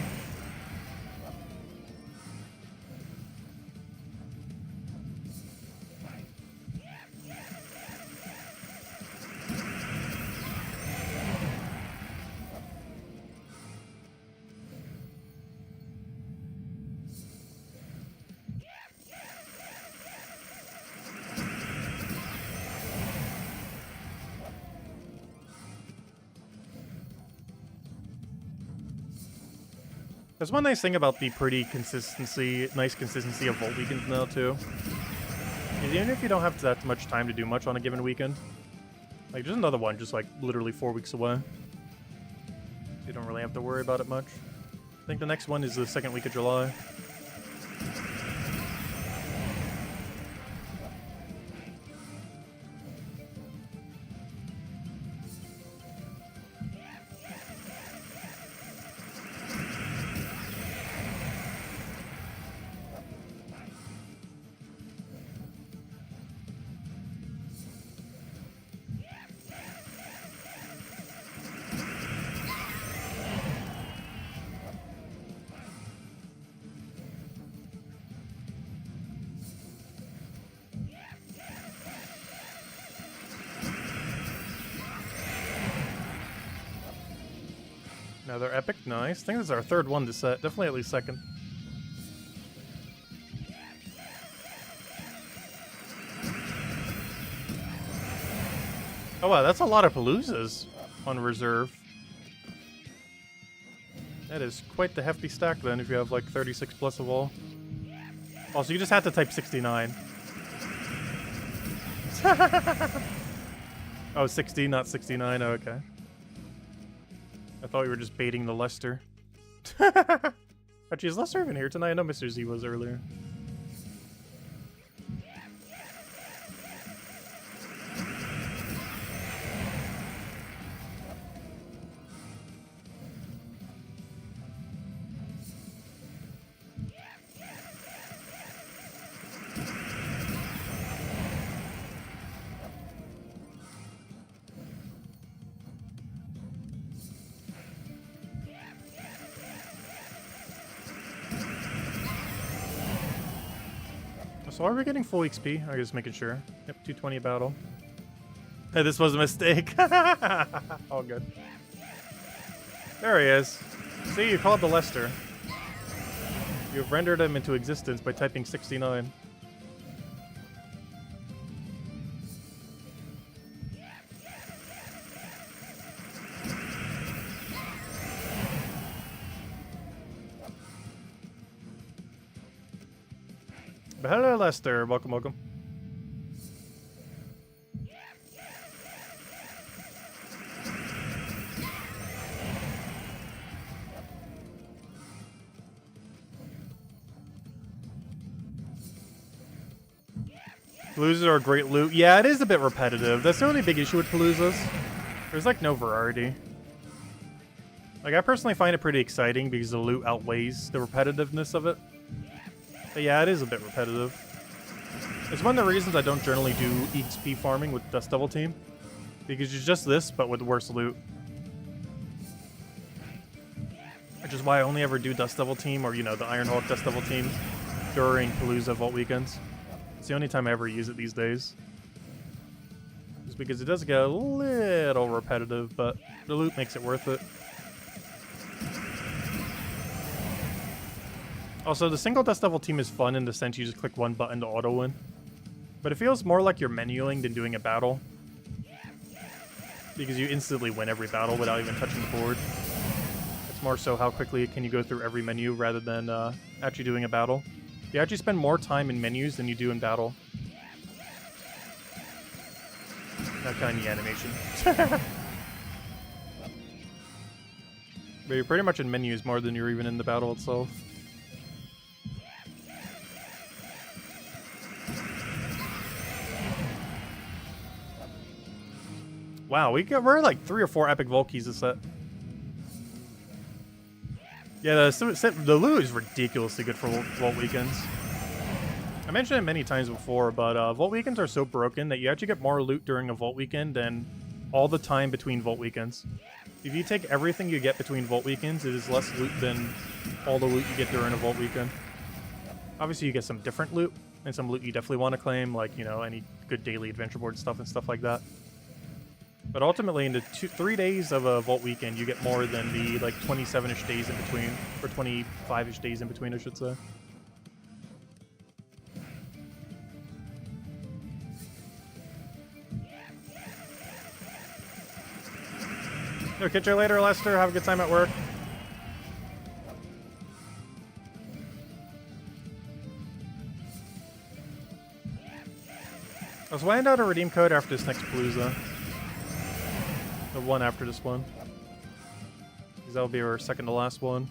[SPEAKER 1] There's one nice thing about the nice consistency of Vault weekends now too. Is even if you don't have that much time to do much on a given weekend, like just another one, just like literally 4 weeks away. You don't really have to worry about it much. I think the next one is the second week of July. Another epic, nice. I think this is our third one to set. Definitely at least second. Oh wow, that's a lot of Paloozas on reserve. That is quite the hefty stack then if you have like 36 plus of all. Also, you just had to type 69. Oh, 60, not 69. Oh, okay. I thought we were just baiting the Lester. Actually, is Lester even here tonight? I know Mr. Z was earlier. So are we getting full XP? I'm just making sure. Yep, 220 battle. Hey, this was a mistake. All good. There he is. See, you called the Lester. You've rendered him into existence by typing 69. But hello, Lester. Welcome, welcome. Paloozas are a great loot. Yeah, it is a bit repetitive. That's the only big issue with Paloozas. There's like no variety. Like, I personally find it pretty exciting because the loot outweighs the repetitiveness of it. But yeah, it is a bit repetitive. It's one of the reasons I don't generally do XP farming with Dust Devil Team. Because it's just this, but with worse loot. Which is why I only ever do Dust Devil Team, or, you know, the Ironhawk Dust Devil Team during Palooza Vault weekends. It's the only time I ever use it these days. Just because it does get a little repetitive, but the loot makes it worth it. Also, the single Dust Devil team is fun in the sense you just click one button to auto win. But it feels more like you're menuing than doing a battle. Because you instantly win every battle without even touching the board. It's more so how quickly can you go through every menu rather than actually doing a battle. You actually spend more time in menus than you do in battle. Not kind of animation. But you're pretty much in menus more than you're even in the battle itself. Wow, we're like 3 or 4 epic Vault Keys this set. Yeah, the loot is ridiculously good for Vault Weekends. I mentioned it many times before, but Vault Weekends are so broken that you actually get more loot during a Vault Weekend than all the time between Vault Weekends. If you take everything you get between Vault Weekends, it is less loot than all the loot you get during a Vault Weekend. Obviously, you get some different loot, and some loot you definitely want to claim, like, you know, any good daily adventure board stuff and stuff like that. But ultimately, in the 3 days of a Vault Weekend, you get more than the, like, 27-ish days in between, or 25-ish days in between, I should say. I'll catch you later, Lester. Have a good time at work. I was waiting out a redeem code after this next Palooza. The one after this one. Because that'll be our second to last one.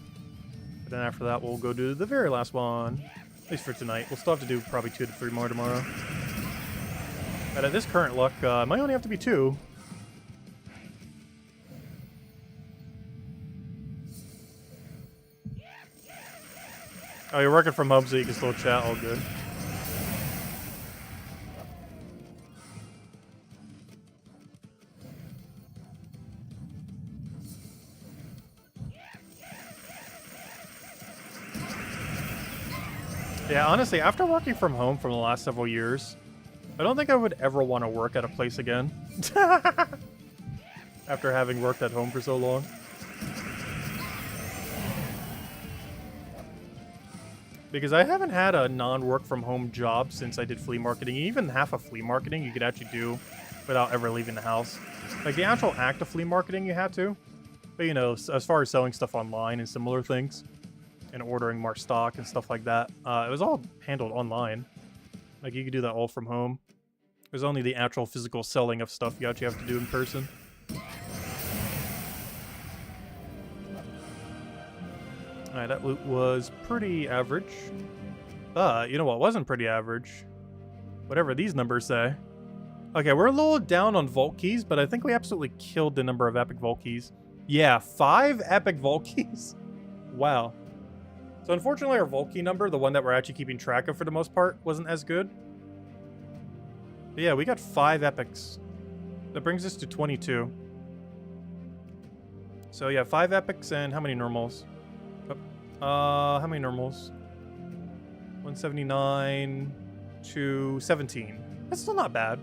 [SPEAKER 1] But then after that, we'll go do the very last one. At least for tonight. We'll still have to do probably 2 to 3 more tomorrow. But at this current luck, it might only have to be 2. Oh, you're working from home so you can still chat, all good. Yeah, honestly, after working from home for the last several years, I don't think I would ever want to work at a place again. After having worked at home for so long. Because I haven't had a non-work from home job since I did flea marketing. Even half of flea marketing you could actually do without ever leaving the house. Like the actual act of flea marketing you had to. But you know, as far as selling stuff online and similar things. And ordering more stock and stuff like that. It was all handled online. Like you could do that all from home. There's only the actual physical selling of stuff you actually have to do in person. Alright, that loot was pretty average. You know what wasn't pretty average? Whatever these numbers say. Okay, we're a little down on Vault Keys, but I think we absolutely killed the number of epic Vault Keys. Yeah, 5 epic Vault Keys. Wow. So unfortunately our Vault Key number, the one that we're actually keeping track of for the most part, wasn't as good. But yeah, we got 5 epics. That brings us to 22. So yeah, 5 epics and how many normals? How many normals? 179 to 17. That's still not bad.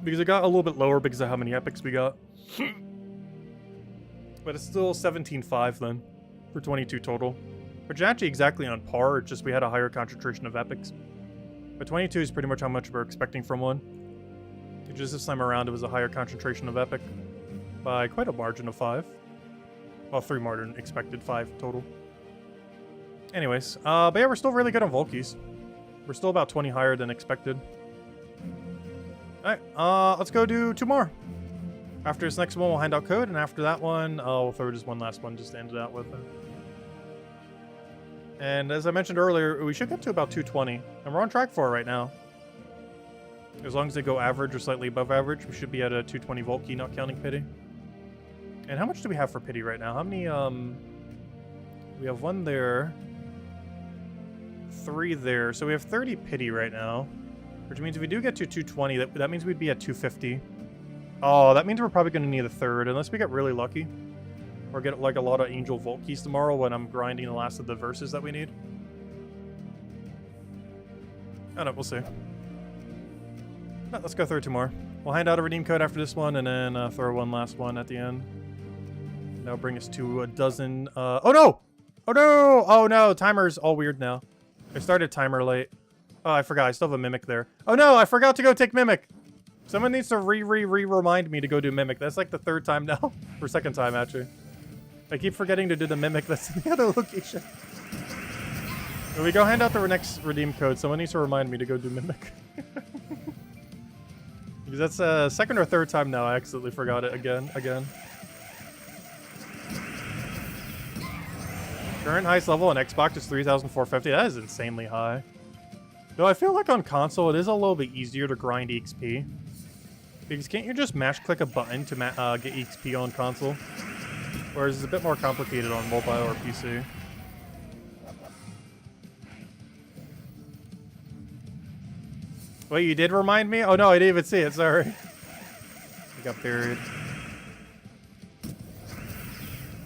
[SPEAKER 1] Because it got a little bit lower because of how many epics we got. But it's still 17.5 then, for 22 total. Which is actually exactly on par, it's just we had a higher concentration of epics. But 22 is pretty much how much we're expecting from one. It's just this time around it was a higher concentration of epic. By quite a margin of 5. Well, 3 more than expected, 5 total. Anyways, but yeah, we're still really good on Vault Keys. We're still about 20 higher than expected. Alright, let's go do 2 more. After this next one, we'll hand out code, and after that one, we'll throw just one last one just to end it out with. And as I mentioned earlier, we should get to about 220, and we're on track for it right now. As long as they go average or slightly above average, we should be at a 220 Vault Key, not counting pity. And how much do we have for pity right now? How many, we have 1 there, 3 there, so we have 30 pity right now. Which means if we do get to 220, that means we'd be at 250. Oh, that means we're probably going to need a 3rd, unless we get really lucky. Or get, like, a lot of Angel Vault Keys tomorrow when I'm grinding the last of the verses that we need. don't know, we'll see. No, let's go through 2 more. We'll hand out a redeem code after this one, and then throw one last one at the end. That'll bring us to a dozen. Oh no! Oh no! Oh no! Timer's all weird now. I started timer late. Oh, I forgot. I still have a Mimic there. Oh no! I forgot to go take Mimic! Someone needs to remind me to go do Mimic. That's like the 3rd time now. Or 2nd time, actually. I keep forgetting to do the Mimic that's in the other location. When we go hand out the next redeem code, someone needs to remind me to go do Mimic. Because that's 2nd or 3rd time now I accidentally forgot it again. Current highest level on Xbox is 3,450. That is insanely high. Though I feel like on console it is a little bit easier to grind EXP. Because can't you just mash click a button to get EXP on console? Whereas it's a bit more complicated on mobile or PC. Wait, you did remind me? Oh no, I didn't even see it, sorry. I got buried.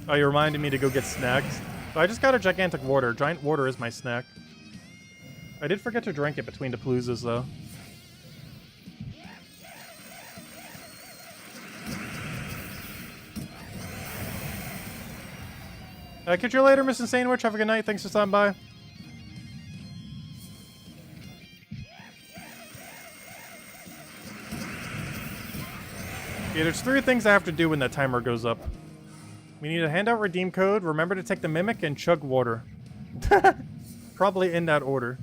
[SPEAKER 1] Oh, you reminded me to go get snacks. Oh, I just got a gigantic water. Giant water is my snack. I did forget to drink it between the paloozas, though. Catch you later, Miss Insanewitch. Have a good night. Thanks for stopping by. Yeah, there's 3 things I have to do when that timer goes up. We need to hand out redeem code, remember to take the Mimic, and chug water. Probably in that order.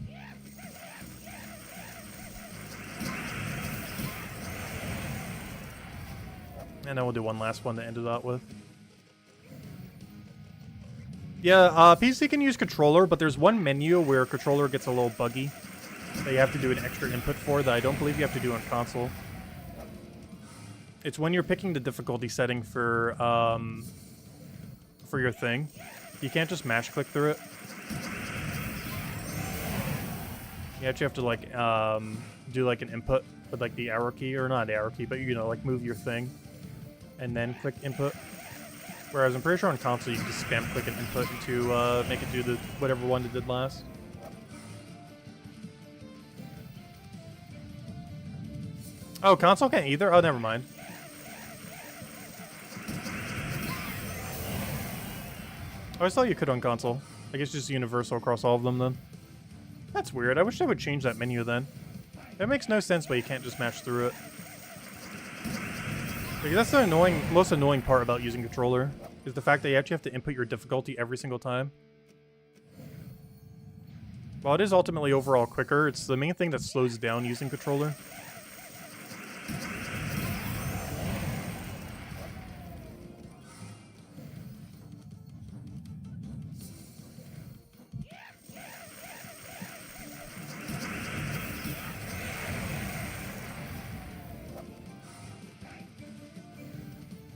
[SPEAKER 1] And then we'll do one last one to end it out with. Yeah, PC can use controller, but there's one menu where controller gets a little buggy that you have to do an extra input for that I don't believe you have to do on console. It's when you're picking the difficulty setting for your thing. You can't just mash click through it. You actually have to like do like an input with like the arrow key, or not the arrow key, but you know, like move your thing and then click input. Whereas I'm pretty sure on console you can just spam click an input to make it do the whatever one it did last. Oh, console can't either? Oh, never mind. I always thought you could on console. I guess just universal across all of them then. That's weird. I wish they would change that menu then. That makes no sense why you can't just mash through it. Because that's the most annoying part about using controller, is the fact that you actually have to input your difficulty every single time. While it is ultimately overall quicker, it's the main thing that slows down using controller.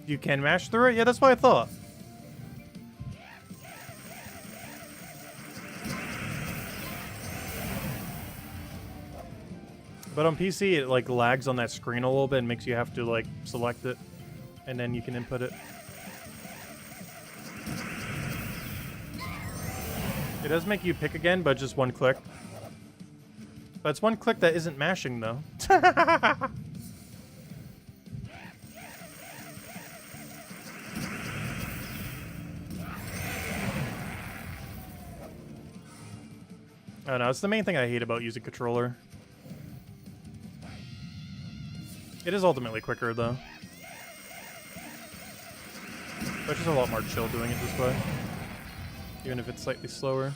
[SPEAKER 1] You can mash through it? Yeah, that's what I thought. But on PC, it like lags on that screen a little bit and makes you have to like select it, and then you can input it. It does make you pick again, but just one click. But it's one click that isn't mashing though. I don't know, it's the main thing I hate about using controller. It is ultimately quicker, though. But it's just a lot more chill doing it this way. Even if it's slightly slower.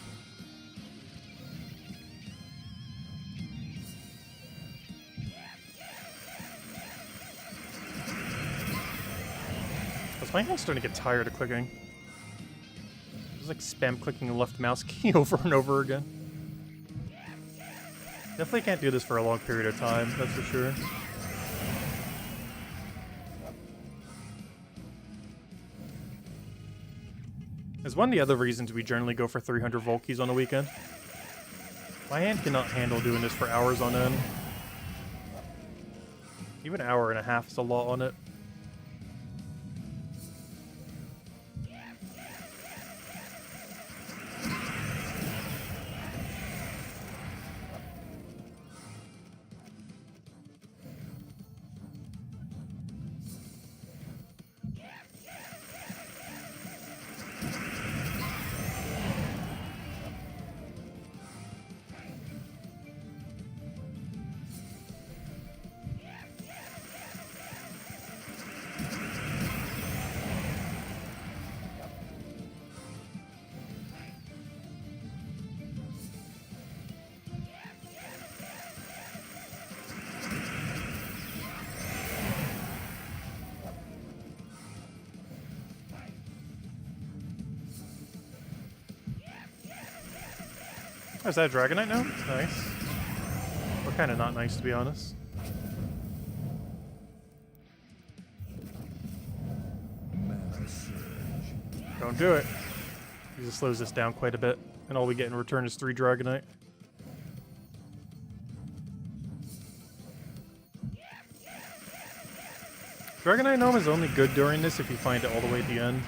[SPEAKER 1] My hand's starting to get tired of clicking. It's like spam clicking the left mouse key over and over again. Definitely can't do this for a long period of time, that's for sure. Is one of the other reasons we generally go for 300 volt keys on the weekend. My hand cannot handle doing this for hours on end. Even an hour and a half is a lot on it. Oh, is that a Dragonite now? Nice. But kind of not nice, to be honest. Don't do it. He just slows this down quite a bit, and all we get in return is 3 Dragonite. Dragonite Gnome is only good during this if you find it all the way at the end.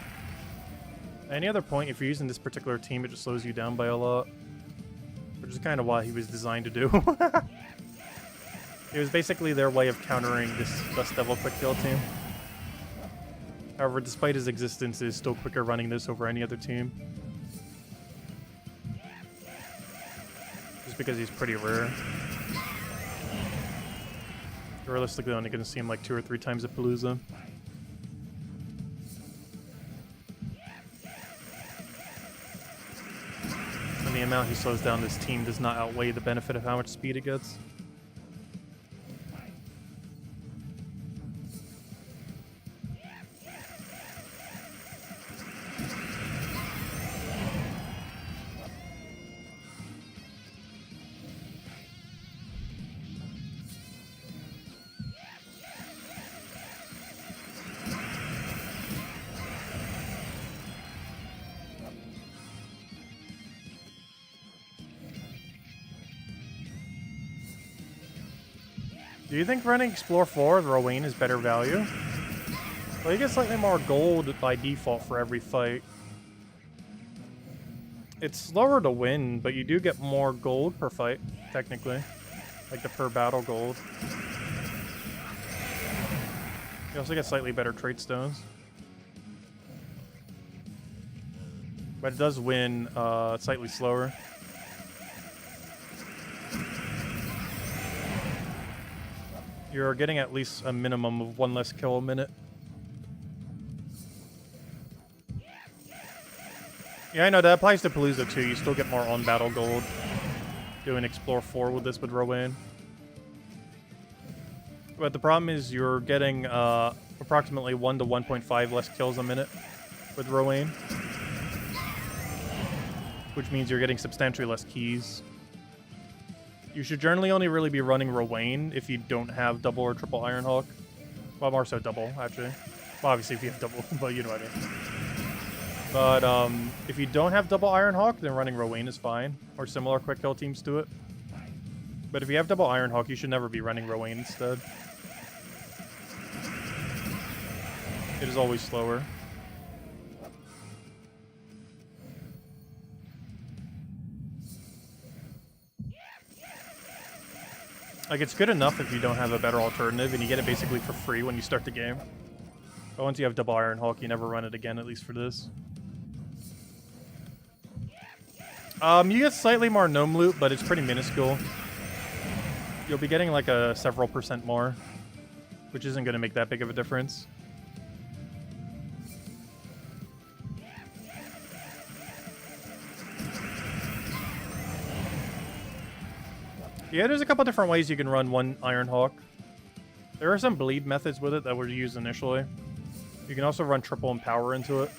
[SPEAKER 1] At any other point, if you're using this particular team, it just slows you down by a lot. Which is kind of what he was designed to do. It was basically their way of countering this Dust Devil Quick Kill team. However, despite his existence, it is still quicker running this over any other team. Just because he's pretty rare. You're realistically only going to see him like 2 or 3 times at Palooza. And the amount he slows down this team does not outweigh the benefit of how much speed it gets. Do you think running Explore 4 with Rowan is better value? Well, you get slightly more gold by default for every fight. It's slower to win, but you do get more gold per fight, technically. Like the per battle gold. You also get slightly better trait stones. But it does win slightly slower. You're getting at least a minimum of 1 less kill a minute. Yeah, I know, that applies to Palooza too. You still get more on-battle gold doing Explore 4 with this with Rowan. But the problem is you're getting approximately 1 to 1.5 less kills a minute with Rowan. Which means you're getting substantially less keys. You should generally only really be running Rowan if you don't have double or triple Ironhawk. Well, more so double, actually. Well, obviously if you have double, but you know what I mean. But if you don't have double Ironhawk, then running Rowan is fine. Or similar quick kill teams to it. But if you have double Ironhawk, you should never be running Rowan instead. It is always slower. Like, it's good enough if you don't have a better alternative, and you get it basically for free when you start the game. But once you have double Ironhawk, you never run it again, at least for this. You get slightly more gnome loot, but it's pretty minuscule. You'll be getting like a several % more, which isn't going to make that big of a difference. Yeah, there's a couple different ways you can run one Ironhawk. There are some bleed methods with it that were used initially. You can also run triple Empower into it.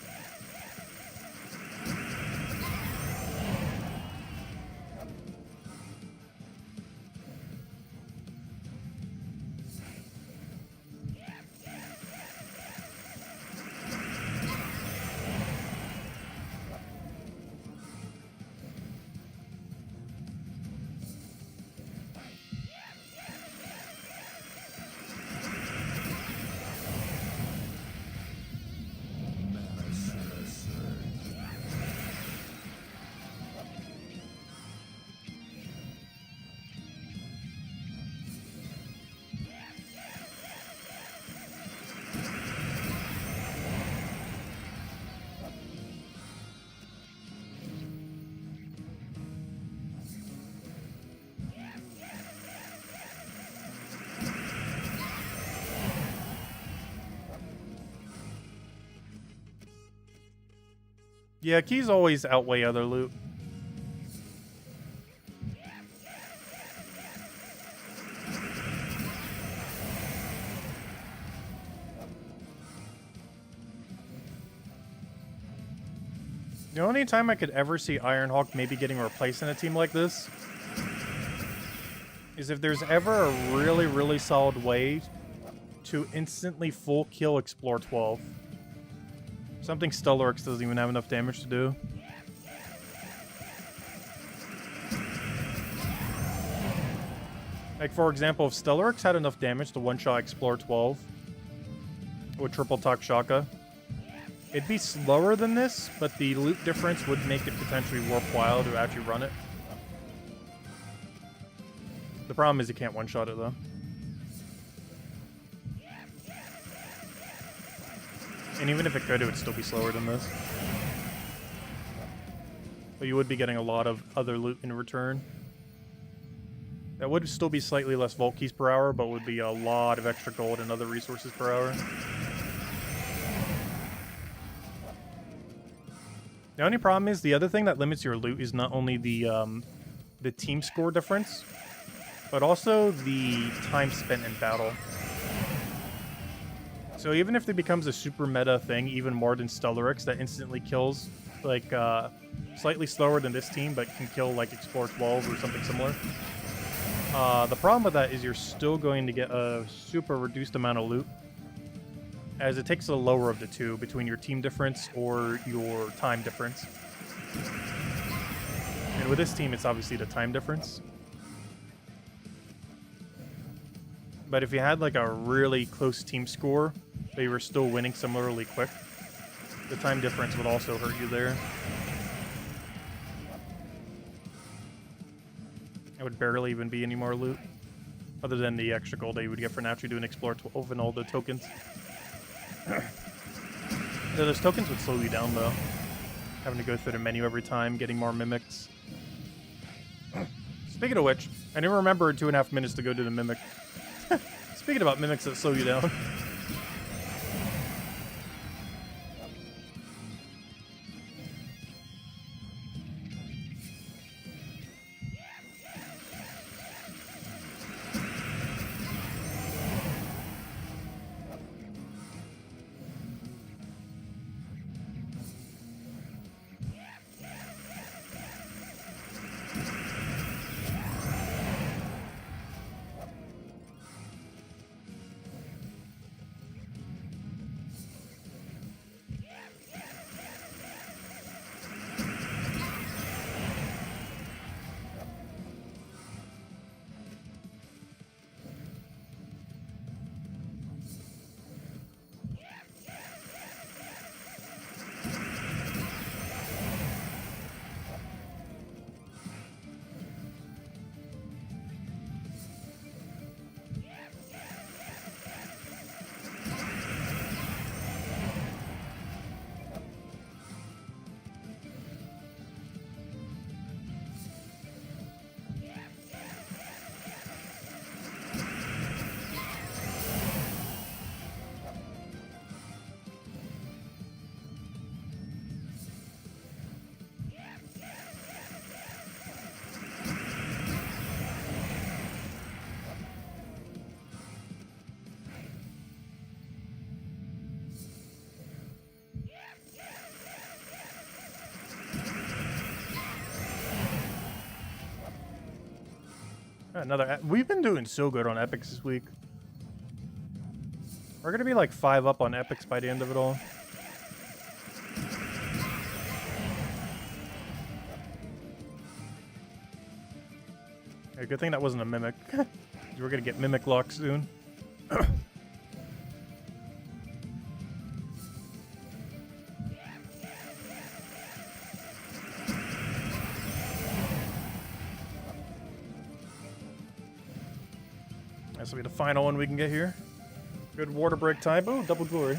[SPEAKER 1] Yeah, keys always outweigh other loot. The only time I could ever see Ironhawk maybe getting replaced in a team like this is if there's ever a really, really solid way to instantly full kill Explore 12. Something Stellarex doesn't even have enough damage to do. Like, for example, if Stellarex had enough damage to one-shot Explore 12 with Triple Talk Shaka, it'd be slower than this, but the loot difference would make it potentially worthwhile to actually run it. The problem is you can't one-shot it, though. And even if it could, it would still be slower than this. But you would be getting a lot of other loot in return. That would still be slightly less Vault Keys per hour, but would be a lot of extra gold and other resources per hour. The only problem is the other thing that limits your loot is not only the team score difference, but also the time spent in battle. So even if it becomes a super meta thing, even more than Stellarex, that instantly kills, like, slightly slower than this team, but can kill, like, Explore 12 or something similar. The problem with that is you're still going to get a super reduced amount of loot, as it takes the lower of the two between your team difference or your time difference. And with this team, it's obviously the time difference. But if you had like a really close team score, but you were still winning similarly quick, the time difference would also hurt you there. It would barely even be any more loot, other than the extra gold that you would get for naturally doing Explore 12 and all the tokens. Those tokens would slow you down, though. Having to go through the menu every time, getting more mimics. Speaking of which, I didn't remember 2.5 minutes to go do the mimic. Speaking about mimics that slow you down. We've been doing so good on epics this week. We're gonna be like 5 up on epics by the end of it all. Okay, good thing that wasn't a mimic. We're gonna get mimic lock soon. This will be the final one we can get here. Good water break time. Oh, double glory.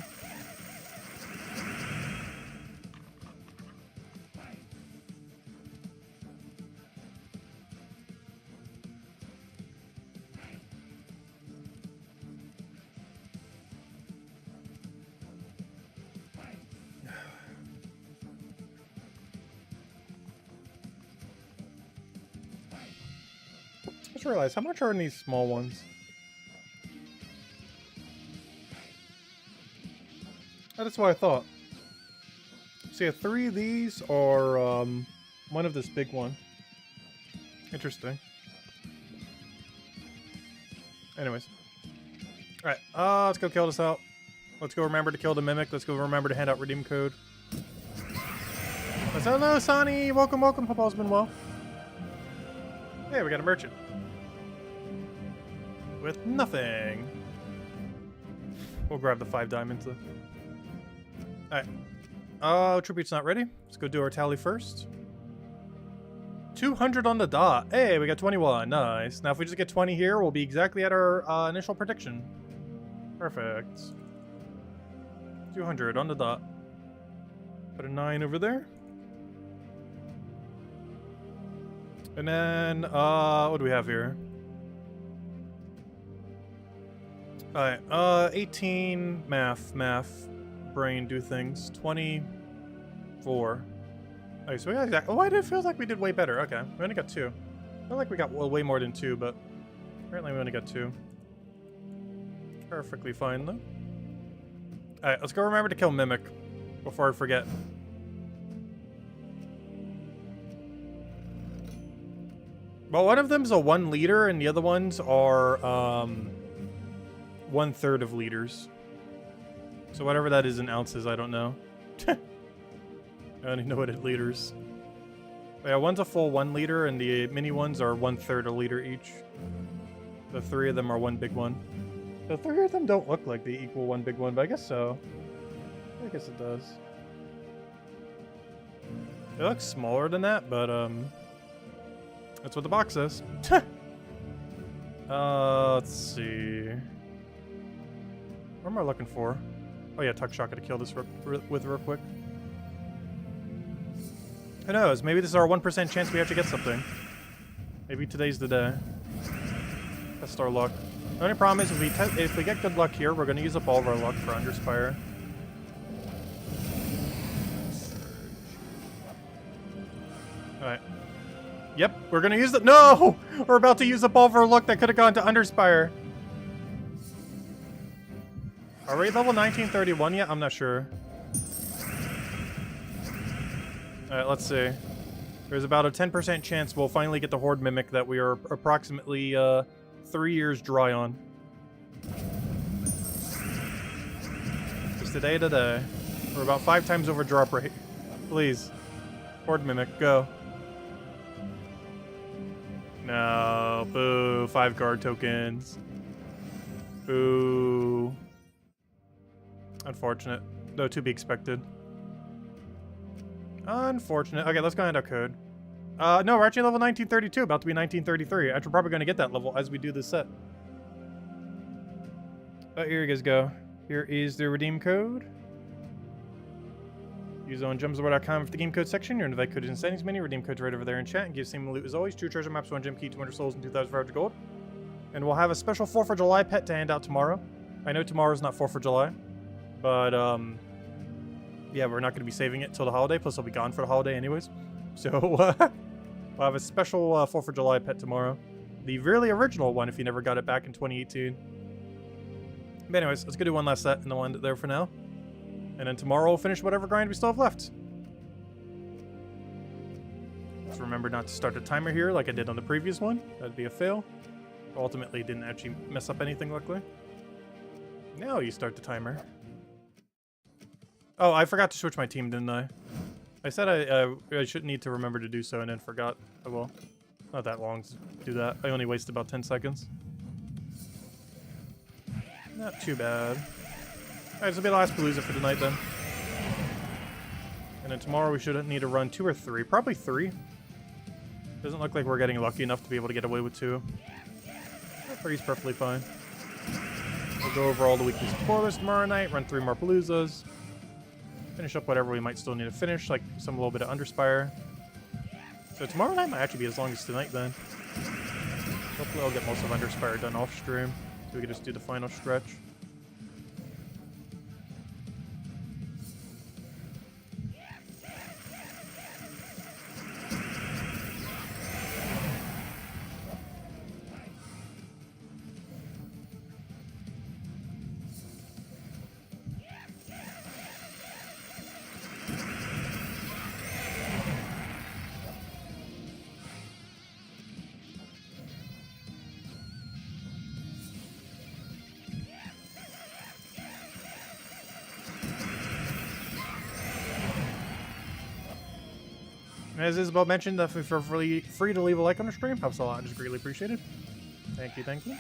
[SPEAKER 1] I just realized, how much are in these small ones? That's what I thought. So yeah, 3 of these are one of this big one. Interesting. Anyways. Alright, let's go kill this out. Let's go remember to kill the Mimic. Let's go remember to hand out redeem code. Let's hello, Sonny! Welcome, welcome. Hope all's been well. Hey, we got a merchant. With nothing. We'll grab the 5 diamonds though. Alright. Tribute's not ready. Let's go do our tally first. 200 on the dot. Hey, we got 21. Nice. Now, if we just get 20 here, we'll be exactly at our initial prediction. Perfect. 200 on the dot. Put a 9 over there. And then, what do we have here? Alright, 18 math, brain, do things. 24. Okay, so we got exactly. Oh, why did it feel like we did way better? Okay, we only got 2. I feel like we got way more than 2, but apparently we only got 2. Perfectly fine though. Alright, let's go remember to kill Mimic before I forget. Well, one of them's a 1 liter, and the other ones are 1/3 of liters. So whatever that is in ounces, I don't know. I don't even know what it liters. But yeah, one's a full 1 liter, and the mini ones are 1/3 a liter each. The 3 of them are 1 big one. The 3 of them don't look like they equal 1 big one, but I guess so. I guess it does. It looks smaller than that, but that's what the box says. Let's see. What am I looking for? Oh yeah, Tuck Shot to kill this with real quick. Who knows? Maybe this is our 1% chance we actually get something. Maybe today's the day. Test our luck. The only problem is if we get good luck here, we're going to use up all of our luck for Underspire. Alright. Yep, we're going to use the— No! We're about to use up all of our luck that could have gone to Underspire. Are we level 1931 yet? I'm not sure. Alright, let's see. There's about a 10% chance we'll finally get the Horde Mimic that we are approximately 3 years dry on. Just today. We're about 5 times over drop rate. Please. Horde Mimic, go. No. Boo. 5 guard tokens. Boo. Unfortunate. Though to be expected. Unfortunate. Okay, let's go hand out code. No, we're actually level 1932, about to be 1933. Actually, we're probably going to get that level as we do this set. But here you guys go. Here is the redeem code. Use on gemsword.com for the game code section. Your invite code is in settings menu. Redeem code's right over there in chat. And give same loot as always. 2 treasure maps, 1 gem key, 200 souls, and 2,500 gold. And we'll have a special 4th of July pet to hand out tomorrow. I know tomorrow's not 4th of July. But, yeah, we're not going to be saving it till the holiday. Plus, I'll be gone for the holiday anyways. So, we'll have a special 4th of July pet tomorrow. The really original one if you never got it back in 2018. But anyways, let's go do one last set and then we'll end it there for now. And then tomorrow we'll finish whatever grind we still have left. Let's remember not to start the timer here like I did on the previous one. That'd be a fail. Ultimately, didn't actually mess up anything, luckily. Now you start the timer. Oh, I forgot to switch my team, didn't I? I said I shouldn't need to remember to do so and then forgot. I will. Not that long to do that. I only wasted about 10 seconds. Not too bad. Alright, this will be the last Palooza for tonight then. And then tomorrow we should need to run 2 or 3. Probably 3. Doesn't look like we're getting lucky enough to be able to get away with 2. 3's perfectly fine. We'll go over all the weekly spoilers tomorrow night, run 3 more Paloozas. Finish up whatever we might still need to finish, like some little bit of Underspire. So tomorrow night might actually be as long as tonight then. Hopefully I'll get most of Underspire done off stream, so we can just do the final stretch. As Isabel mentioned, definitely feel free to leave a like on the stream. Helps a lot. Just greatly appreciated. Thank you, thank you.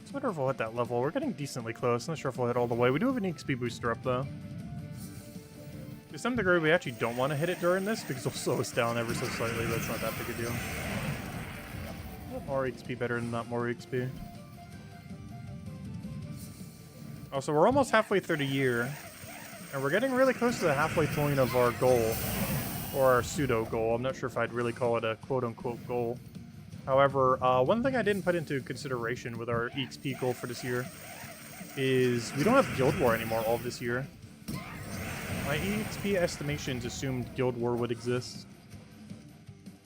[SPEAKER 1] I wonder if we'll hit that level. We're getting decently close. Not sure if we'll hit all the way. We do have an EXP booster up, though. To some degree, we actually don't want to hit it during this because it'll slow us down ever so slightly, but it's not that big a deal. More XP better than not more XP. Also, we're almost halfway through the year, and we're getting really close to the halfway point of our goal, or our pseudo goal. I'm not sure if I'd really call it a quote-unquote goal. However, one thing I didn't put into consideration with our EXP goal for this year is we don't have Guild War anymore all of this year. My EXP estimations assumed Guild War would exist.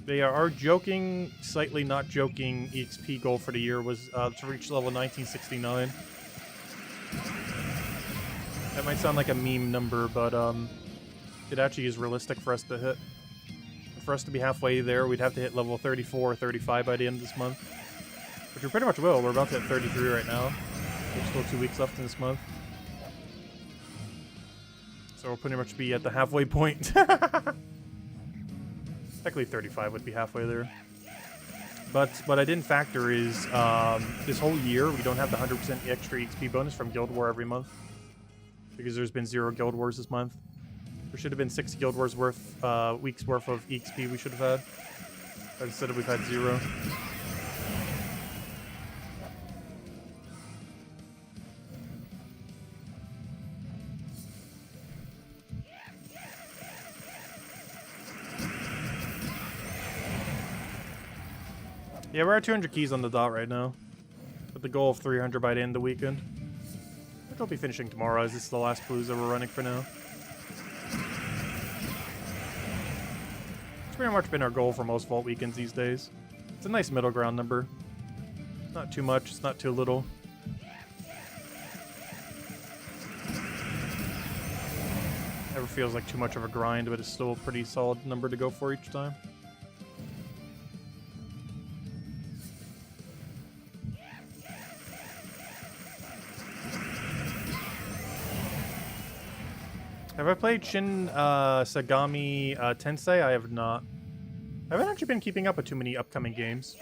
[SPEAKER 1] They are joking, slightly not joking, EXP goal for the year was to reach level 1969. That might sound like a meme number, but it actually is realistic for us to hit. For us to be halfway there, we'd have to hit level 34 or 35 by the end of this month. Which we pretty much will. We're about to hit 33 right now. There's still 2 weeks left in this month. So we'll pretty much be at the halfway point. Technically 35 would be halfway there. But what I didn't factor is this whole year we don't have the 100% extra XP bonus from Guild War every month. Because there's been 0 Guild Wars this month. There should have been 6 Guild Wars worth, weeks worth of EXP we should have had. But instead we've had 0. Yeah, we're at 200 keys on the dot right now. With the goal of 300 by the end of the weekend. Which I'll be finishing tomorrow, as this is the last Palooza we're running for now. It's pretty much been our goal for most Vault weekends these days. It's a nice middle ground number. It's not too much, it's not too little. Never feels like too much of a grind, but it's still a pretty solid number to go for each time. Have I played Shin Sagami Tensei? I have not. I haven't actually been keeping up with too many upcoming games.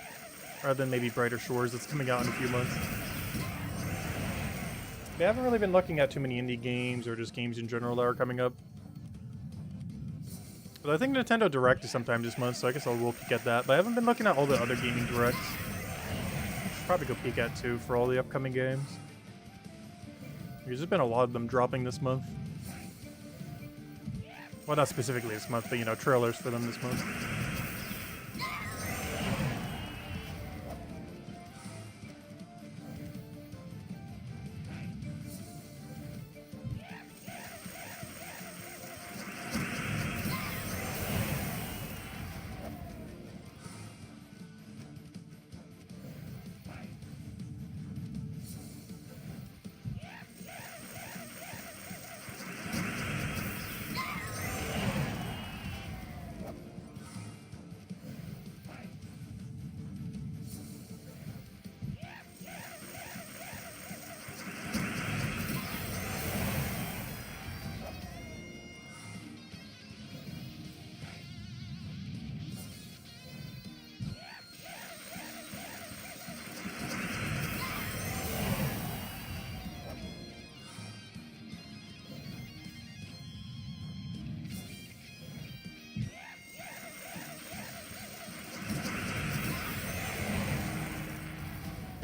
[SPEAKER 1] Rather than maybe Brighter Shores that's coming out in a few months. I haven't really been looking at too many indie games or just games in general that are coming up. But I think Nintendo Direct is sometime this month, so I guess I will peek at that. But I haven't been looking at all the other gaming directs. Should probably go peek at too for all the upcoming games. There's been a lot of them dropping this month. Well, not specifically this month, but, you know, trailers for them this month.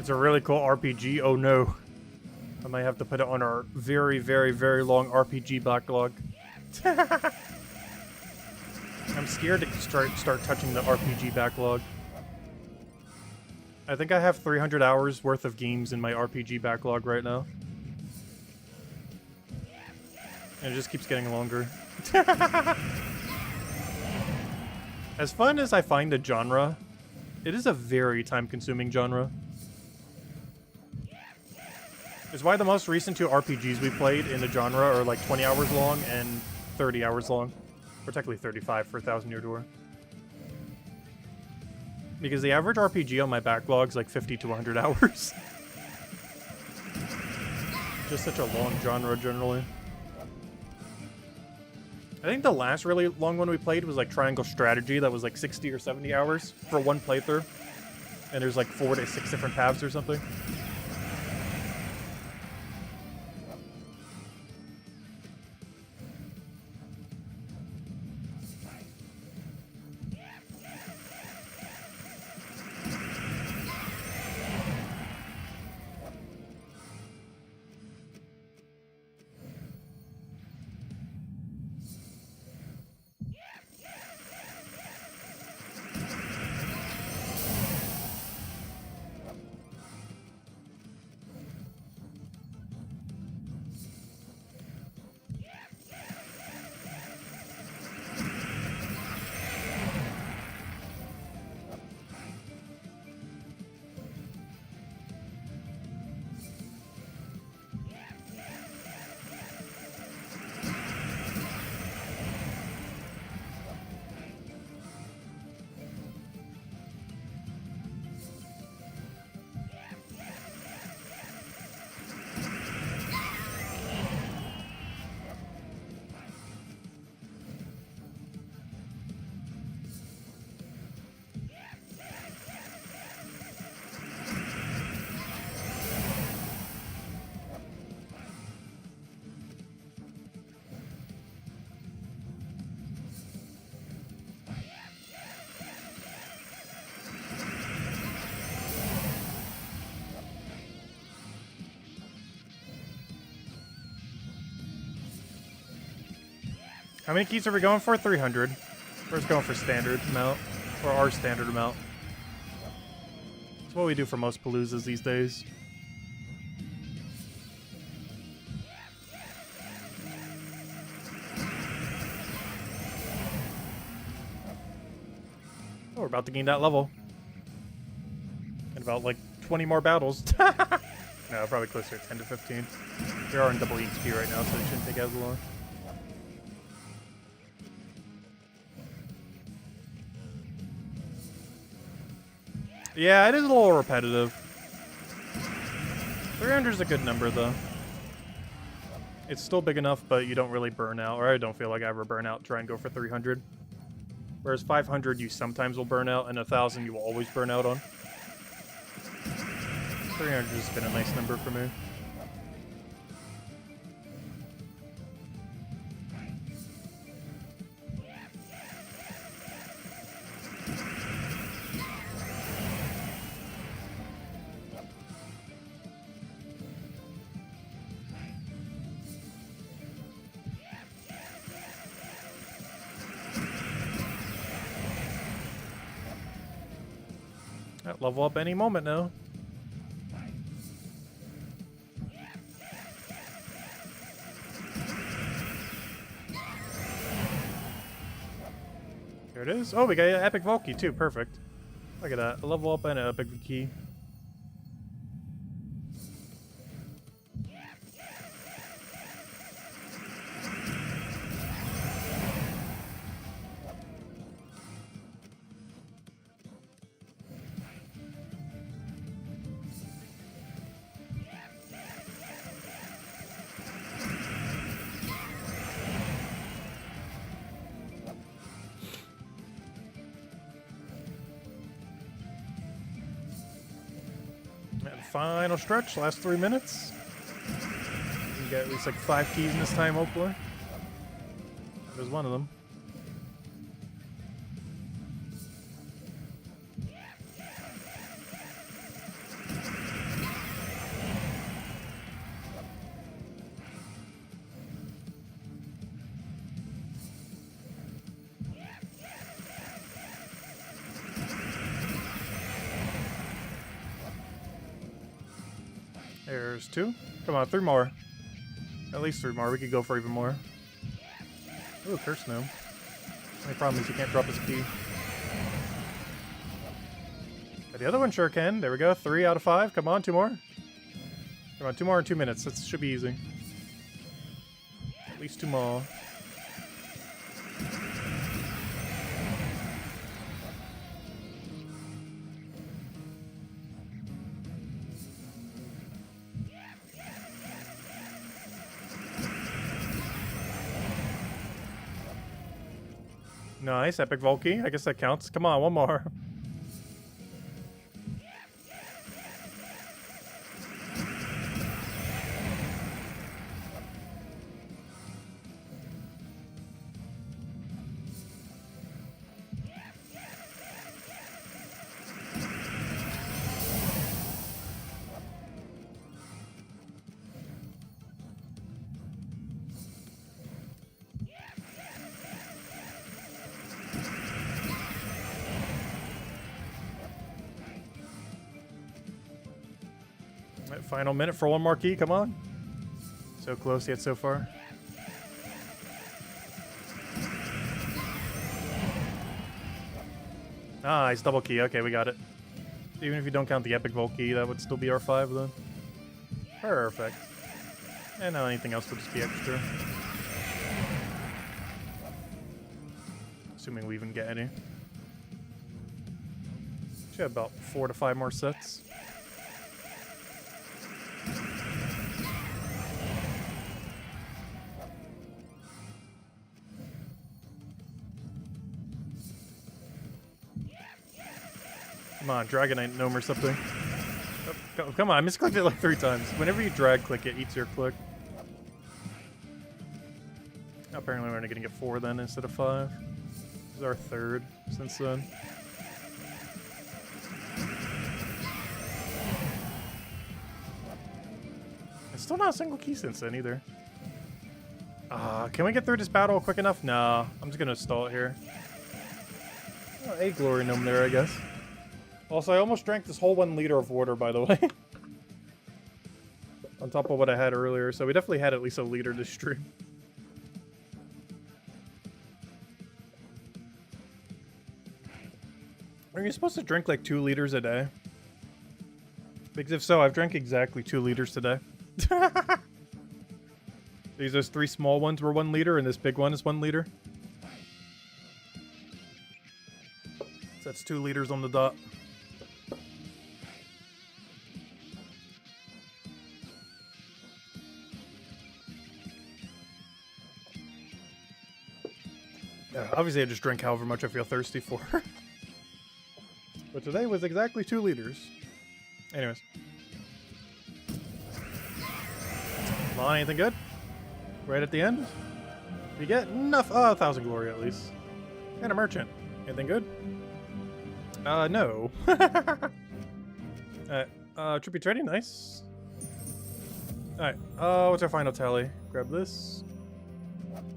[SPEAKER 1] It's a really cool RPG. Oh no. I might have to put it on our very, very, very long RPG backlog. I'm scared to start touching the RPG backlog. I think I have 300 hours worth of games in my RPG backlog right now. And it just keeps getting longer. As fun as I find the genre, it is a very time-consuming genre. It's why the most recent 2 RPGs we played in the genre are like 20 hours long and 30 hours long. Or technically 35 for 1,000 Year Door. Because the average RPG on my backlog is like 50 to 100 hours. Just such a long genre generally. I think the last really long one we played was like Triangle Strategy that was like 60 or 70 hours for one playthrough. And there's like 4 to 6 different paths or something. How many keys are we going for? 300. We're just going for standard amount. Or our standard amount. That's what we do for most Paloozas these days. Oh, we're about to gain that level. In about like 20 more battles. No, probably closer to 10 to 15. We are in double HP right now, so it shouldn't take as long. Yeah, it is a little repetitive. 300 is a good number, though. It's still big enough, but you don't really burn out, or I don't feel like I ever burn out try and go for 300. Whereas 500 you sometimes will burn out, and 1,000 you will always burn out on. 300 has been a nice number for me. Level up any moment now. There it is. Oh, we got an Epic Vault Key too. Perfect. Look at that. A level up and an Epic Key. Final stretch, last 3 minutes. We can get at least like 5 keys in this time, hopefully. There's one of them. There's 2. Come on, 3 more. At least 3 more. We could go for even more. Ooh, Curse Gnome. Only problem is he can't drop his key. But the other one sure can. There we go. 3 out of 5. Come on, 2 more. Come on, 2 more in 2 minutes. That should be easy. At least 2 more. Nice, Epic Volkey. I guess that counts. Come on, 1 more. Final minute for 1 more key, come on. So close yet so far. Nice, double key. Okay, we got it. Even if you don't count the Epic Volt key, that would still be R5 then. Perfect. And now anything else would just be extra. Assuming we even get any. Should have about 4 to 5 more sets. Come on, Dragonite Gnome or something. Oh, come on, I misclicked it like 3 times. Whenever you drag click, it eats your click. Apparently we're only gonna get 4 then instead of 5. This is our 3rd since then. It's still not a single key since then either. Can we get through this battle quick enough? No, I'm just gonna stall it here. Oh, a Glory Gnome there, I guess. Also, I almost drank this whole 1 liter of water, by the way. On top of what I had earlier, so we definitely had at least a liter this stream. Are you supposed to drink like 2 liters a day? Because if so, I've drank exactly 2 liters today. Those 3 small ones were 1 liter, and this big one is 1 liter. So that's 2 liters on the dot. Obviously, I just drink however much I feel thirsty for. But today was exactly 2 liters. Anyways. Come on, anything good? Right at the end? We get enough. 1,000 glory at least. And a merchant. Anything good? No. Alright, Trippy Trading, nice. Alright, what's our final tally? Grab this.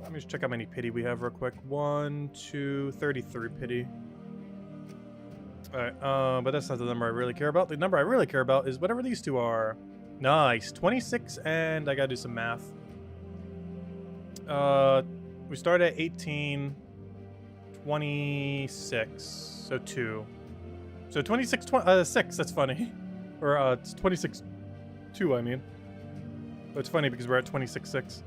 [SPEAKER 1] Let me just check how many pity we have real quick. 1, 2, 33 pity. Alright, but that's not the number I really care about. The number I really care about is whatever these 2 are. Nice, 26 and I gotta do some math. We started at 18, 26, so 2. So 26, 6, that's funny. Or, it's 26, 2, I mean. But it's funny because we're at 26, 6.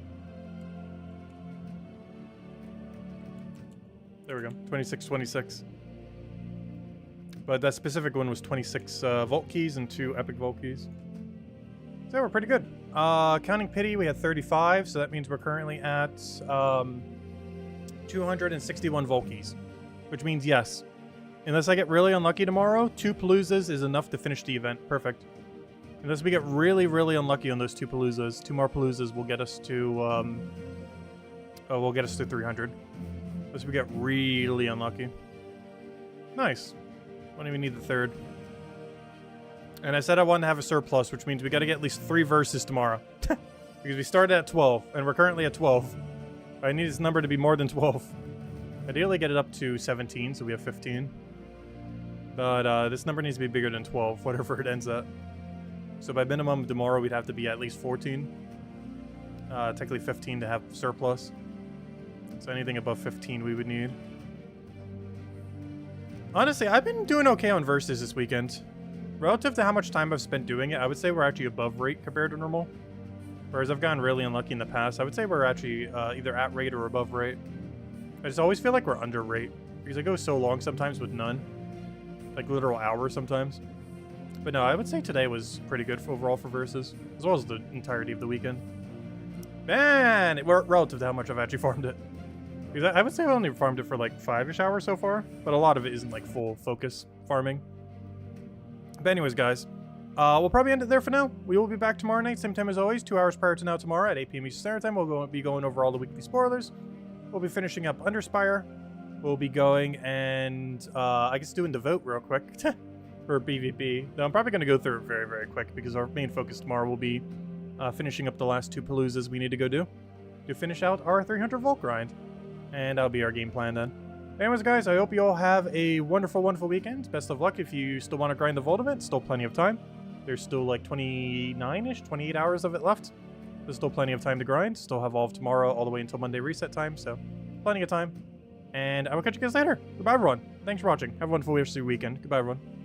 [SPEAKER 1] There we go, 26, 26. But that specific one was 26 Volt Keys and 2 Epic Volt Keys. So we're pretty good. Counting pity, we had 35, so that means we're currently at 261 Volt Keys. Which means yes. Unless I get really unlucky tomorrow, 2 Paloozas is enough to finish the event. Perfect. Unless we get really, really unlucky on those 2 Paloozas. 2 more Paloozas will get us to, will get us to 300. Unless we get really unlucky. Nice. Don't even need the 3rd. And I said I wanted to have a surplus, which means we got to get at least 3 verses tomorrow. Because we started at 12, and we're currently at 12. I need this number to be more than 12. Ideally get it up to 17, so we have 15. But this number needs to be bigger than 12, whatever it ends at. So by minimum tomorrow, we'd have to be at least 14. Technically 15 to have surplus. So anything above 15 we would need. Honestly, I've been doing okay on versus this weekend. Relative to how much time I've spent doing it, I would say we're actually above rate compared to normal. Whereas I've gotten really unlucky in the past. I would say we're actually either at rate or above rate. I just always feel like we're under rate. Because I go so long sometimes with none. Like literal hours sometimes. But no, I would say today was pretty good overall for versus. As well as the entirety of the weekend. Man! Relative to how much I've actually farmed it. Because I would say I've only farmed it for like 5-ish hours so far. But a lot of it isn't like full focus farming. But anyways, guys. We'll probably end it there for now. We will be back tomorrow night, same time as always, 2 hours prior to now tomorrow at 8 p.m. Eastern Standard Time. We'll be going over all the weekly spoilers. We'll be finishing up Underspire. We'll be going and, I guess doing the vote real quick for PvP. Now, I'm probably going to go through it very, very quick because our main focus tomorrow will be finishing up the last 2 Paloozas we need to go do to finish out our 300 Volt grind. And that'll be our game plan then. Anyways, guys, I hope you all have a wonderful, wonderful weekend. Best of luck if you still want to grind the Volt event. Still plenty of time. There's still like 29-ish, 28 hours of it left. There's still plenty of time to grind. Still have all of tomorrow all the way until Monday reset time, so plenty of time. And I will catch you guys later. Goodbye, everyone. Thanks for watching. Have a wonderful rest of your weekend. Goodbye, everyone.